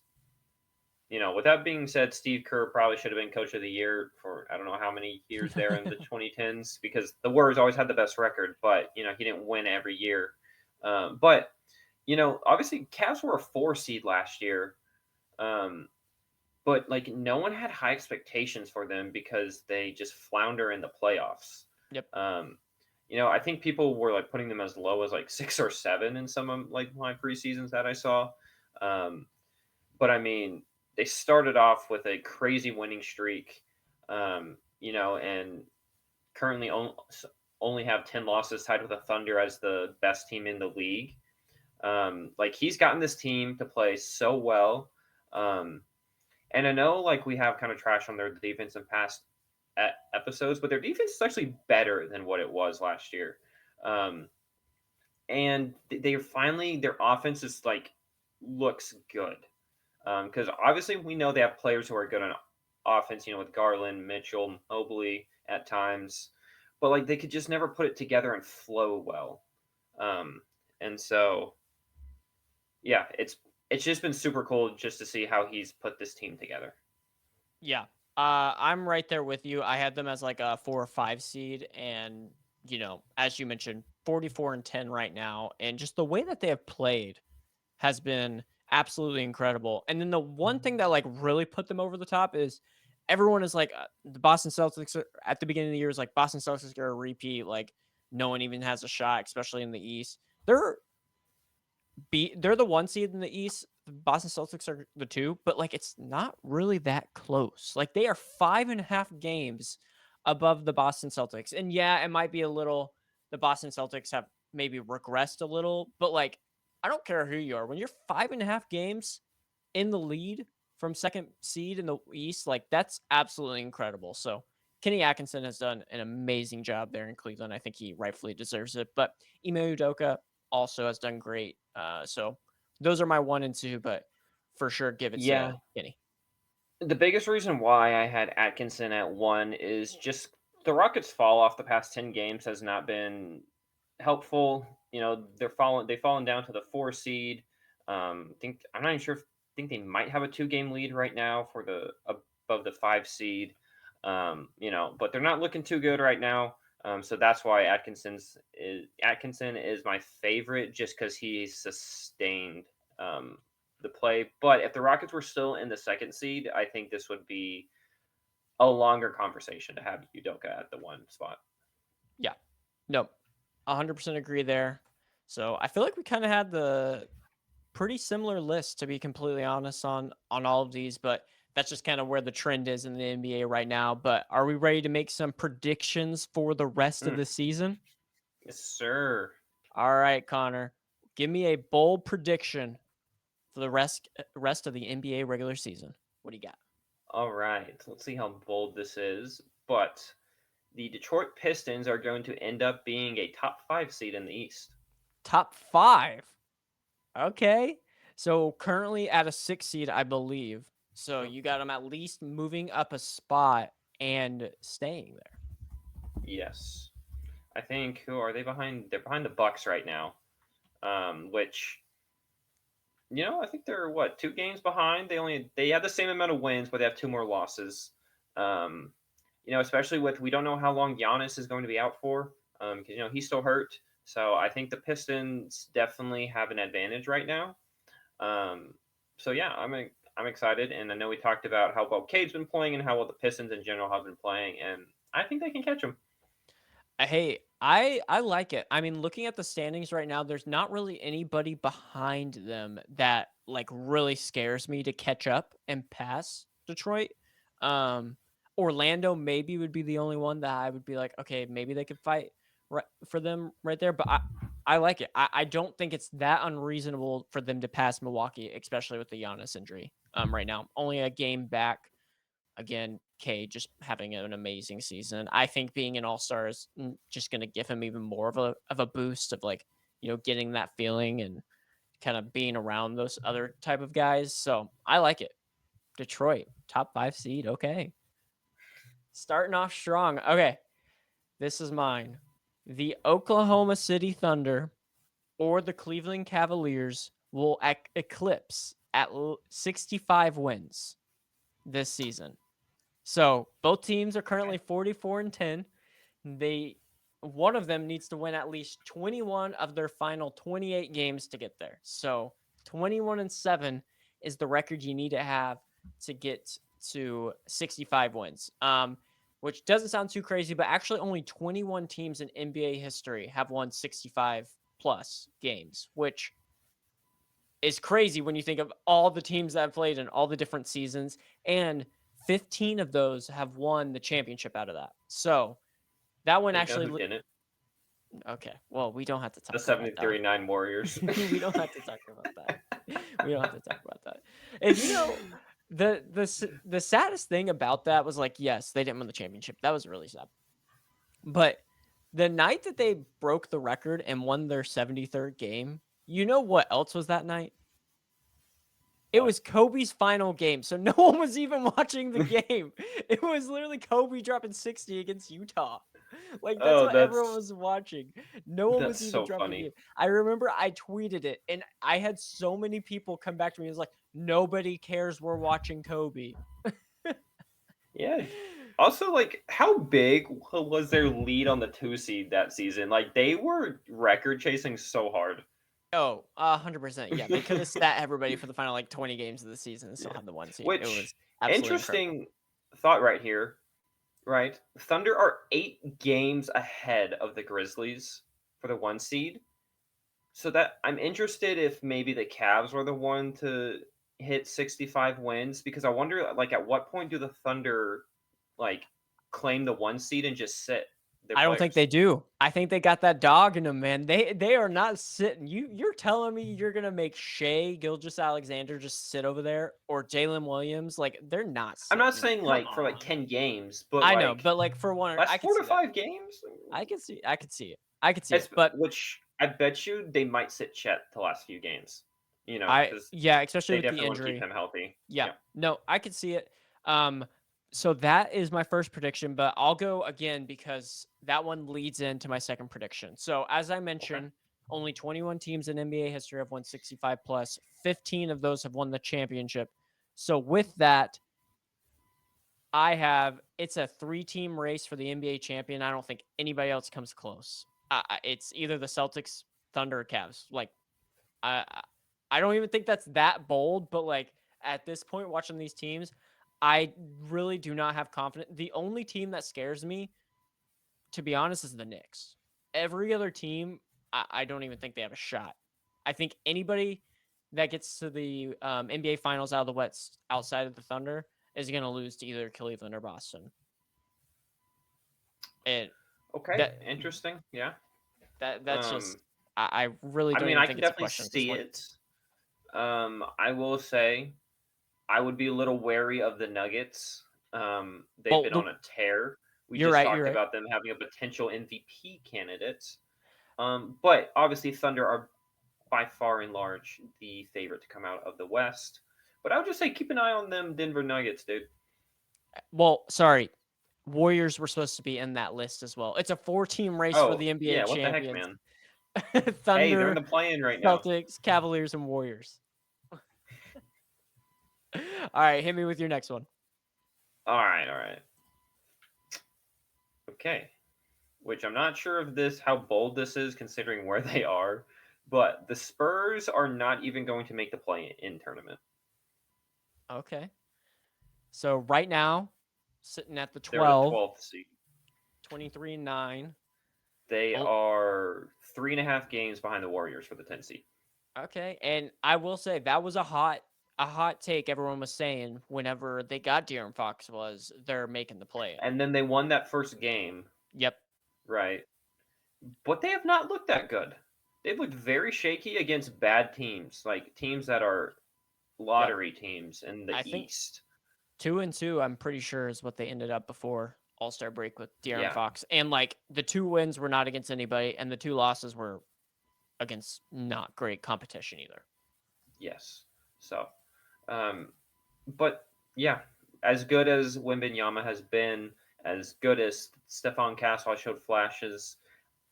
with that being said, Steve Kerr probably should have been Coach of the Year for I don't know how many years there in the 2010s because the Warriors always had the best record, but he didn't win every year. But obviously, Cavs were a 4 seed last year. Um, but like no one had high expectations for them because they just flounder in the playoffs. Yep. Um, I think people were like putting them as low as like 6 or 7 in some of like my preseasons that I saw. Um, but I mean, they started off with a crazy winning streak, and currently only have 10 losses, tied with the Thunder as the best team in the league. Like he's gotten this team to play so well. Um, and I know like we have kind of trash on their defense in past episodes, but their defense is actually better than what it was last year. Um, and they finally their offense is like looks good because obviously we know they have players who are good on offense. With Garland, Mitchell, Mobley at times, but like they could just never put it together and flow well. Um, and so yeah, it's just been super cool just to see how he's put this team together. Yeah. I'm right there with you. I had them as like a 4 or 5 seed, and as you mentioned, 44-10 right now, and just the way that they have played has been absolutely incredible. And then the one thing that like really put them over the top is everyone is like the Boston Celtics at the beginning of the year is like Boston Celtics are going to repeat. Like no one even has a shot, especially in the East. They're they're the 1 seed in the East, the Boston Celtics are the 2, but, like, it's not really that close. Like, they are 5.5 games above the Boston Celtics, and yeah, it might be a little the Boston Celtics have maybe regressed a little, but, like, I don't care who you are. When you're 5.5 games in the lead from 2nd seed in the East, like, that's absolutely incredible. So, Kenny Atkinson has done an amazing job there in Cleveland. I think he rightfully deserves it, but Ime Udoka also has done great. So those are my 1 and 2, but for sure give it to Yeah, Kenny. the biggest reason why I had Atkinson at 1 is just the Rockets' fall off the past 10 games has not been helpful. They've fallen down to the 4 seed. Think I'm not even sure if think they might have a 2-game lead right now for the above the 5 seed. But they're not looking too good right now. So that's why Atkinson is my favorite just because he sustained um, the play. But if the Rockets were still in the 2nd seed, I think this would be a longer conversation to have Udoka at the 1 spot. Yeah. No, 100% agree there. So I feel like we kind of had the pretty similar list to be completely honest on all of these, but that's just kind of where the trend is in the NBA right now. But are we ready to make some predictions for the rest of Mm, the season? yes, sir. All right, Connor, give me a bold prediction for the rest of the NBA regular season. What do you got? All right. Let's see how bold this is. But the Detroit Pistons are going to end up being a top 5 seed in the East. Top 5. Okay. So currently at a 6 seed, I believe. So Yep. you got them at least moving up a spot and staying there. Yes. I think who are they behind? They're behind the Bucks right now. Which I think they're what 2 games behind. They have the same amount of wins, but they have 2 more losses. Um, especially with we don't know how long Giannis is going to be out for, because he's still hurt. So I think the Pistons definitely have an advantage right now. Um, so yeah, I'm excited, and I know we talked about how well Cade's been playing and how well the Pistons in general have been playing, and I think they can catch them. Hey, I like it. I mean, looking at the standings right now, there's not really anybody behind them that like really scares me to catch up and pass Detroit. Um, Orlando maybe would be the only one that I would be like, okay, maybe they could fight right for them right there. But I like it. I don't think it's that unreasonable for them to pass Milwaukee, especially with the Giannis injury. Right now, only a game back. Again, K just having an amazing season. I think being an all-star is just going to give him even more of a boost of like, getting that feeling and kind of being around those other type of guys. So I like it. Detroit, top 5 seed. Okay. Starting off strong. Okay. This is mine. The Oklahoma City Thunder or the Cleveland Cavaliers will eclipse at 65 wins this season. So both teams are currently 44 and 10. They One of them needs to win at least 21 of their final 28 games to get there. So 21 and 7 is the record you need to have to get to 65 wins. Which doesn't sound too crazy, but actually only 21 teams in NBA history have won 65 plus games, which is crazy when you think of all the teams that have played in all the different seasons, and 15 of those have won the championship out of that. So that one You know actually who didn't? okay, well, we don't have to The talk about that. 73-9 Warriors. We don't have to talk about that. We don't have to talk about that. And the saddest thing about that was like, yes, they didn't win the championship. That was really sad. But the night that they broke the record and won their 73rd game, you know what else was that night? It What? was Kobe's final game, so no one was even watching the game. It was literally Kobe dropping 60 against Utah. Like, that's Oh, what everyone that's was watching. No one that's was even so dropping the funny. game. I remember I tweeted it, and I had so many people come back to me. It was like, "Nobody cares we're watching Kobe." Yeah. Also, like, how big was their lead on the 2 seed that season? Like, they were record chasing so hard. Oh, 100%. Yeah, they could have sat everybody for the final, like, 20 games of the season and still Yeah. had the 1 seed. It was Which absolutely incredible. interesting thought right here, right? Thunder are 8 games ahead of the Grizzlies for the 1 seed, So that I'm interested if maybe the Cavs were the one to hit 65 wins because I wonder like at what point do the Thunder like claim the 1 seed and just sit their I don't think they players? do. I think they got that dog in them, man. They are not sitting. You're telling me you're gonna make Shea Gilgeous-Alexander just sit over there or Jalen Williams? Like they're not I'm not sitting. saying Come like for like on. 10 games, but I know, like but like for one, I last could 4 to see that. 5 games? I could see it. I could see it. It's But which I bet you they might sit Chet the last few games, because yeah, especially they with the definitely wanna keep injury. him healthy. Yeah. Yeah. No, I could see it. Um, so that is my first prediction, but I'll go again because that one leads into my second prediction. So as I Okay. mentioned, only 21 teams in NBA history have won 65 plus. 15 of those have won the championship. So with that, I have it's a three-team race for the NBA champion. I don't think anybody else comes close. It's either the Celtics, Thunder, or Cavs. Like I I don't even think that's that bold, but like at this point, watching these teams, I really do not have confidence. The only team that scares me, to be honest, is the Knicks. Every other team, I don't even think they have a shot. I think anybody that gets to the NBA Finals out of the West outside of the Thunder is going to lose to either Cleveland or Boston. And Okay, that interesting, yeah. that's Um, just I really I don't mean, even I think can it's a definitely question at this see point. it. I will say I would be a little wary of the Nuggets. They've Well, been on a tear. We you're just right. You're talked right. about them having a potential MVP candidate. But obviously, Thunder are by far and large the favorite to come out of the West. But I would just say keep an eye on them Denver Nuggets, dude. Well, sorry. Warriors were supposed to be in that list as well. It's a four-team race for Oh, the NBA yeah, what the heck, champions. man? Hey, they're in Thunder, the play-in right now. Celtics, Cavaliers, and Warriors. All right, hit me with your next one. All right. Okay. Which I'm not sure of this how bold this is considering where they are, but the Spurs are not even going to make the play-in tournament. Okay. So right now, sitting at the They're the 12, 12th seed. 23 and 9. They Oh, are 3.5 games behind the Warriors for the 10th seed. okay. And I will say that was a hot take everyone was saying whenever they got De'Aaron Fox was they're making the play in. And then they won that first game, Yep. right? But they have not looked that good. They've looked very shaky against bad teams, like teams that are Yep. lottery teams in the I think East. 2-2, I'm pretty sure is what they ended up before All-Star break with De'Aaron Yeah, Fox. And like the two wins were not against anybody, and the two losses were against not great competition either. yes. So, um, but yeah, as good as Wimbenyama has been, as good as Stefan Castle showed flashes,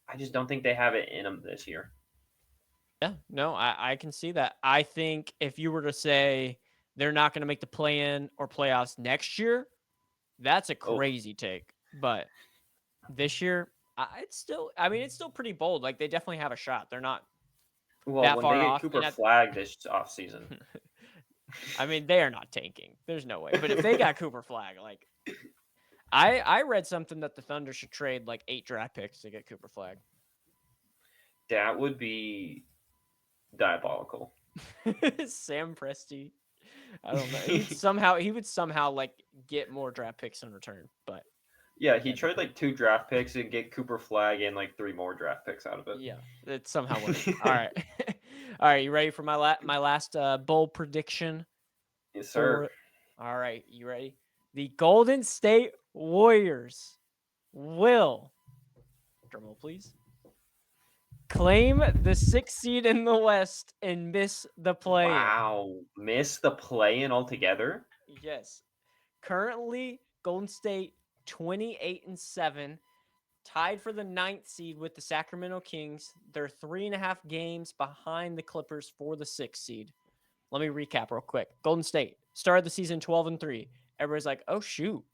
I just don't think they have it in them this year. Yeah, no, I can see that. I think if you were to say they're not going to make the play-in or playoffs next year, that's a Oh, crazy take. But this year, I mean, it's still pretty bold. Like they definitely have a shot. They're not well, that when they far get off. Cooper Flag this offseason. I mean, they are not tanking. There's no way. But if they got Cooper Flag, like I read something that the Thunder should trade like 8 draft picks to get Cooper Flag. That would be diabolical. Sam Presti. I don't know. He would somehow like get more draft picks in return, but Yeah, he that'd be traded cool. like 2 draft picks and get Cooper Flag and like 3 more draft picks out of Yeah, it somehow works. All it. right. All right, you ready for my last bold prediction Yes, sir. for All right, you ready? The Golden State Warriors will, drumroll please, claim the 6th seed in the West and miss the play-in. Wow, missed the play-in altogether. Yes. Currently, Golden State 28-7, tied for the ninth seed with the Sacramento Kings. They're 3.5 games behind the Clippers for the 6th seed. Let me recap real quick. Golden State started the season 12-3. Everybody's like, oh shoot,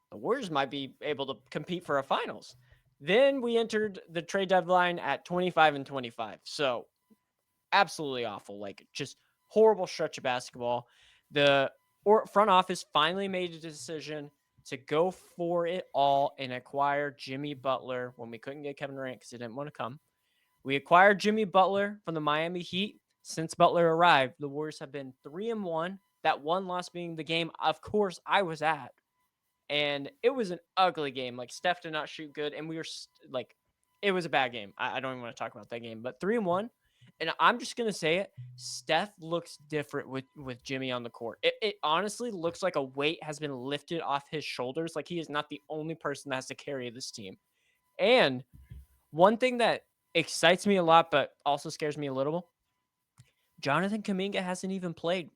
the Warriors might be able to compete for a finals. Then we entered the trade deadline at 25-25. So absolutely awful. Like just horrible stretch of basketball. The front office finally made a decision to go for it all and acquire Jimmy Butler when we couldn't get Kevin Durant because he didn't want to come. We acquired Jimmy Butler from the Miami Heat. Since Butler arrived, the Warriors have been 3-1. That one loss being the game, of course, I was at. And it was an ugly game. Like Steph did not shoot good, and we were like, it was a bad game. I don't even want to talk about that game, but 3-1. And I'm just gonna say it. Steph looks different with Jimmy on the court. It honestly looks like a weight has been lifted off his shoulders. Like he is not the only person that has to carry this team. And one thing that excites me a lot, but also scares me a little, Jonathan Kaminga hasn't even played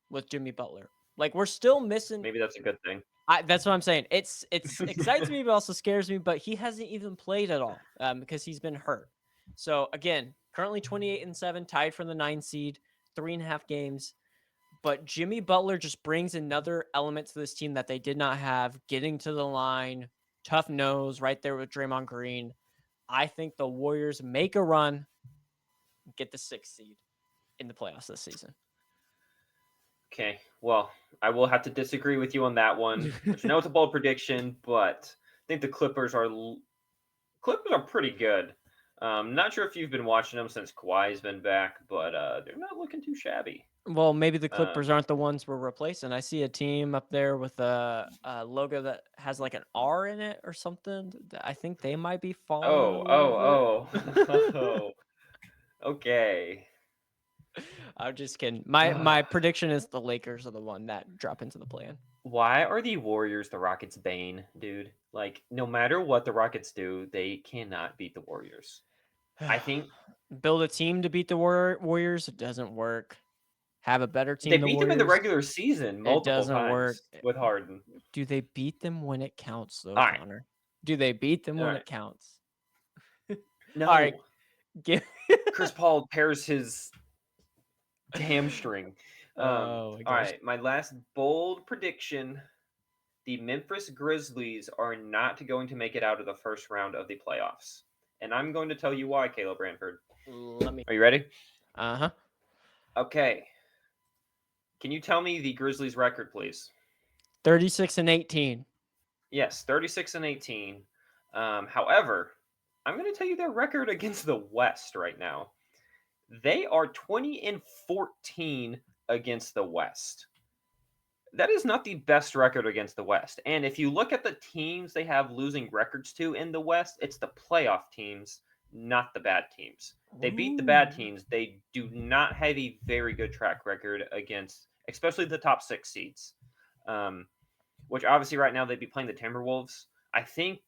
with Jimmy Butler. Like we're still missing. Maybe that's a good thing. That's what I'm saying. It's excites me, but also scares me. But he hasn't even played at all because he's been hurt. So again, currently 28-7, tied for the 9 seed, 3.5 games. But Jimmy Butler just brings another element to this team that they did not have. Getting to the line, tough nose, right there with Draymond Green. I think the Warriors make a run, get the 6th seed in the playoffs this season. Okay, well, I will have to disagree with you on that one, which I know it's a bold prediction, but I think the Clippers are pretty good. Not sure if you've been watching them since Kawhi's been back, but they're not looking too shabby. Well, maybe the Clippers Um, aren't the ones we're replacing. I see a team up there with a logo that has like an R in it or something. I think they might be falling a oh, little oh, oh, bit. oh. Okay. I'm just kidding. My prediction is the Lakers are the one that drop into the plan. Why are the Warriors the Rockets' bane, dude? Like, no matter what the Rockets do, they cannot beat the Warriors. I think Build a team to beat the Warriors. It doesn't work. Have a better they team, the beat them in the Warriors. regular season It multiple doesn't work. times with Harden. Do they beat them when it counts, though, All right, Connor? Do they beat them all when right. it counts? All right, No, give. Chris Paul tears his hamstring. Oh my All gosh. right, my last bold prediction: the Memphis Grizzlies are not going to make it out of the first round of the playoffs, and I'm going to tell you why, Caleb Branford. Let me. Are you ready? Uh-huh. Okay. Can you tell me the Grizzlies' record, please? 36-18. Yes, 36-18. However, I'm going to tell you their record against the West right now. They are 20-14 against the West. That is not the best record against the West. And if you look at the teams they have losing records to in the West, it's the playoff teams, not the bad teams. They beat the bad Ooh. teams. They do not have a very good track record against, especially the top 6 seeds. Which obviously right now they'd be playing the Timberwolves. I think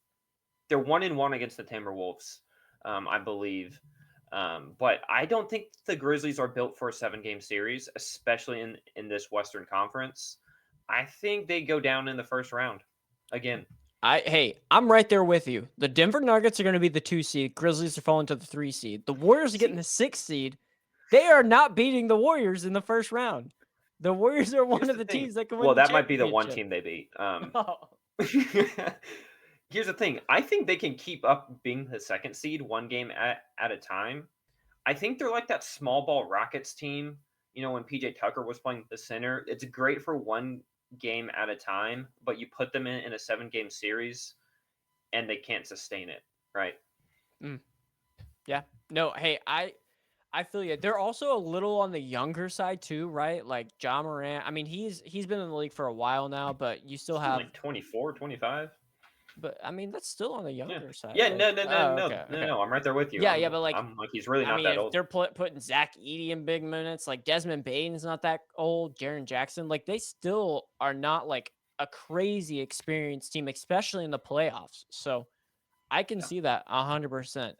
they're 1-1 against the Timberwolves, I believe. But I don't think the Grizzlies are built for a 7-game series, especially in this Western Conference. I think they go down in the first round again. I'm right there with you. The Denver Nuggets are going to be the 2 seed. Grizzlies are falling to the 3 seed. The Warriors are getting See, the 6th seed. They are not beating the Warriors in the first round. The Warriors are here's one of the the thing. teams that can win Well, the that might be the one championship. team they beat. Oh. Here's the thing. I think they can keep up being the second seed one game at a time. I think they're like that small ball Rockets team. You know, when PJ Tucker was playing the center, it's great for one game at a time, but you put them in a 7-game series and they can't sustain it, right? Mm, yeah. No, hey, I feel you. They're also a little on the younger side too, right? Like John Morant. I mean, he's been in the league for a while now, but you still Something have. like 24, 25. But I mean, that's still on the Yeah. younger side. Yeah, Like, no, no, no, oh, no, okay, no, okay. no. I'm right there with you. Yeah, yeah, but like, I'm like he's really I not mean, that if old. they're putting Zach Edey in big minutes, like Desmond Bane's not that old, Jaren Jackson, like they still are not like a crazy experienced team, especially in the playoffs. So I can Yeah. see that 100%.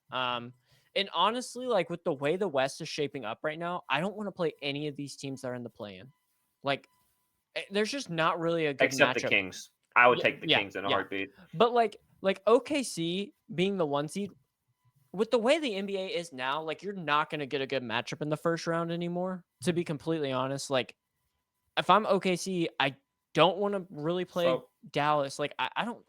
And honestly, like with the way the West is shaping up right now, I don't want to play any of these teams that are in the play-in. Like, there's just not really a good Except the matchup. Kings. I would Yeah, take the yeah, Kings in a yeah. heartbeat. But like OKC being the 1 seed, with the way the NBA is now, like you're not going to get a good matchup in the first round anymore. To be completely honest, like if I'm OKC, I don't want to really play So Dallas. Like I don't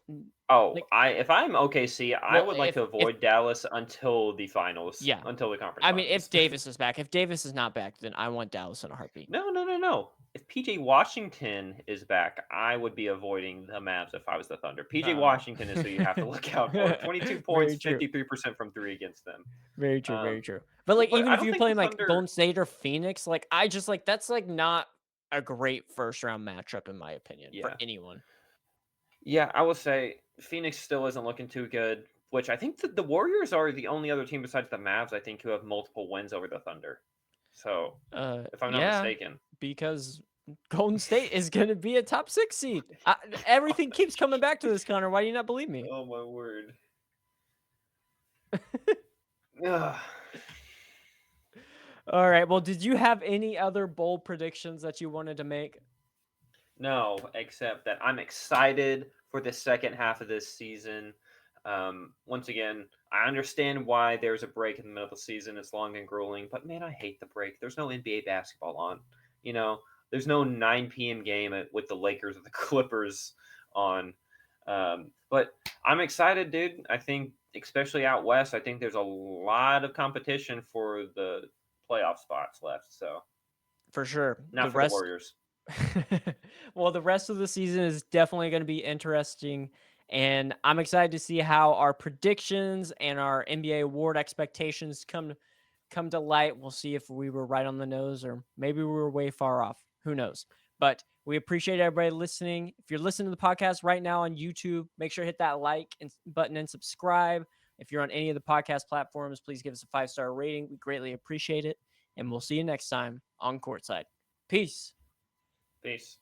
Oh, like. I if I'm OKC, I Well, would like to if avoid Dallas until the finals, yeah, until the conference I mean, finals. if Davis is back, if Davis is not back, then I want Dallas in a heartbeat. No, no, no, no. if PJ Washington is back, I would be avoiding the Mavs if I was the Thunder. PJ Uh, Washington is who you have to look out for. 22 points, very true. 53% from three against them. Very true, very Um, true. But, like, but even I if don't you're think the playing, like, Thunder. Golden State or Phoenix, like, I just, like that's, like, not a great first round matchup in my opinion for Yeah. anyone. Yeah, I will say Phoenix still isn't looking too good, which I think that the Warriors are the only other team besides the Mavs, I think, who have multiple wins over the Thunder. So, if I'm not Yeah, mistaken. because Golden State is gonna be a top 6 seed. Everything keeps coming back to this, Connor. Why do you not believe me? Oh my word. Ugh. Alright, well, did you have any other bold predictions that you wanted to make? No, except that I'm excited for the second half of this season. Once again, I understand why there's a break in the middle of the season. It's long and grueling, but man, I hate the break. There's no NBA basketball on. You know, there's no 9 p.m. game with the Lakers or the Clippers on. But I'm excited, dude. I think, especially out west, I think there's a lot of competition for the playoff spots left. So, For sure. now The for the rest Warriors. well, the rest of the season is definitely going to be interesting. And I'm excited to see how our predictions and our NBA award expectations come to light. We'll see if we were right on the nose or maybe we were way far off. Who knows? But we appreciate everybody listening. If you're listening to the podcast right now on YouTube, make sure to hit that like and button and subscribe. If you're on any of the podcast platforms, please give us a 5-star rating. We greatly appreciate it. And we'll see you next time on Courtside. Peace. Peace.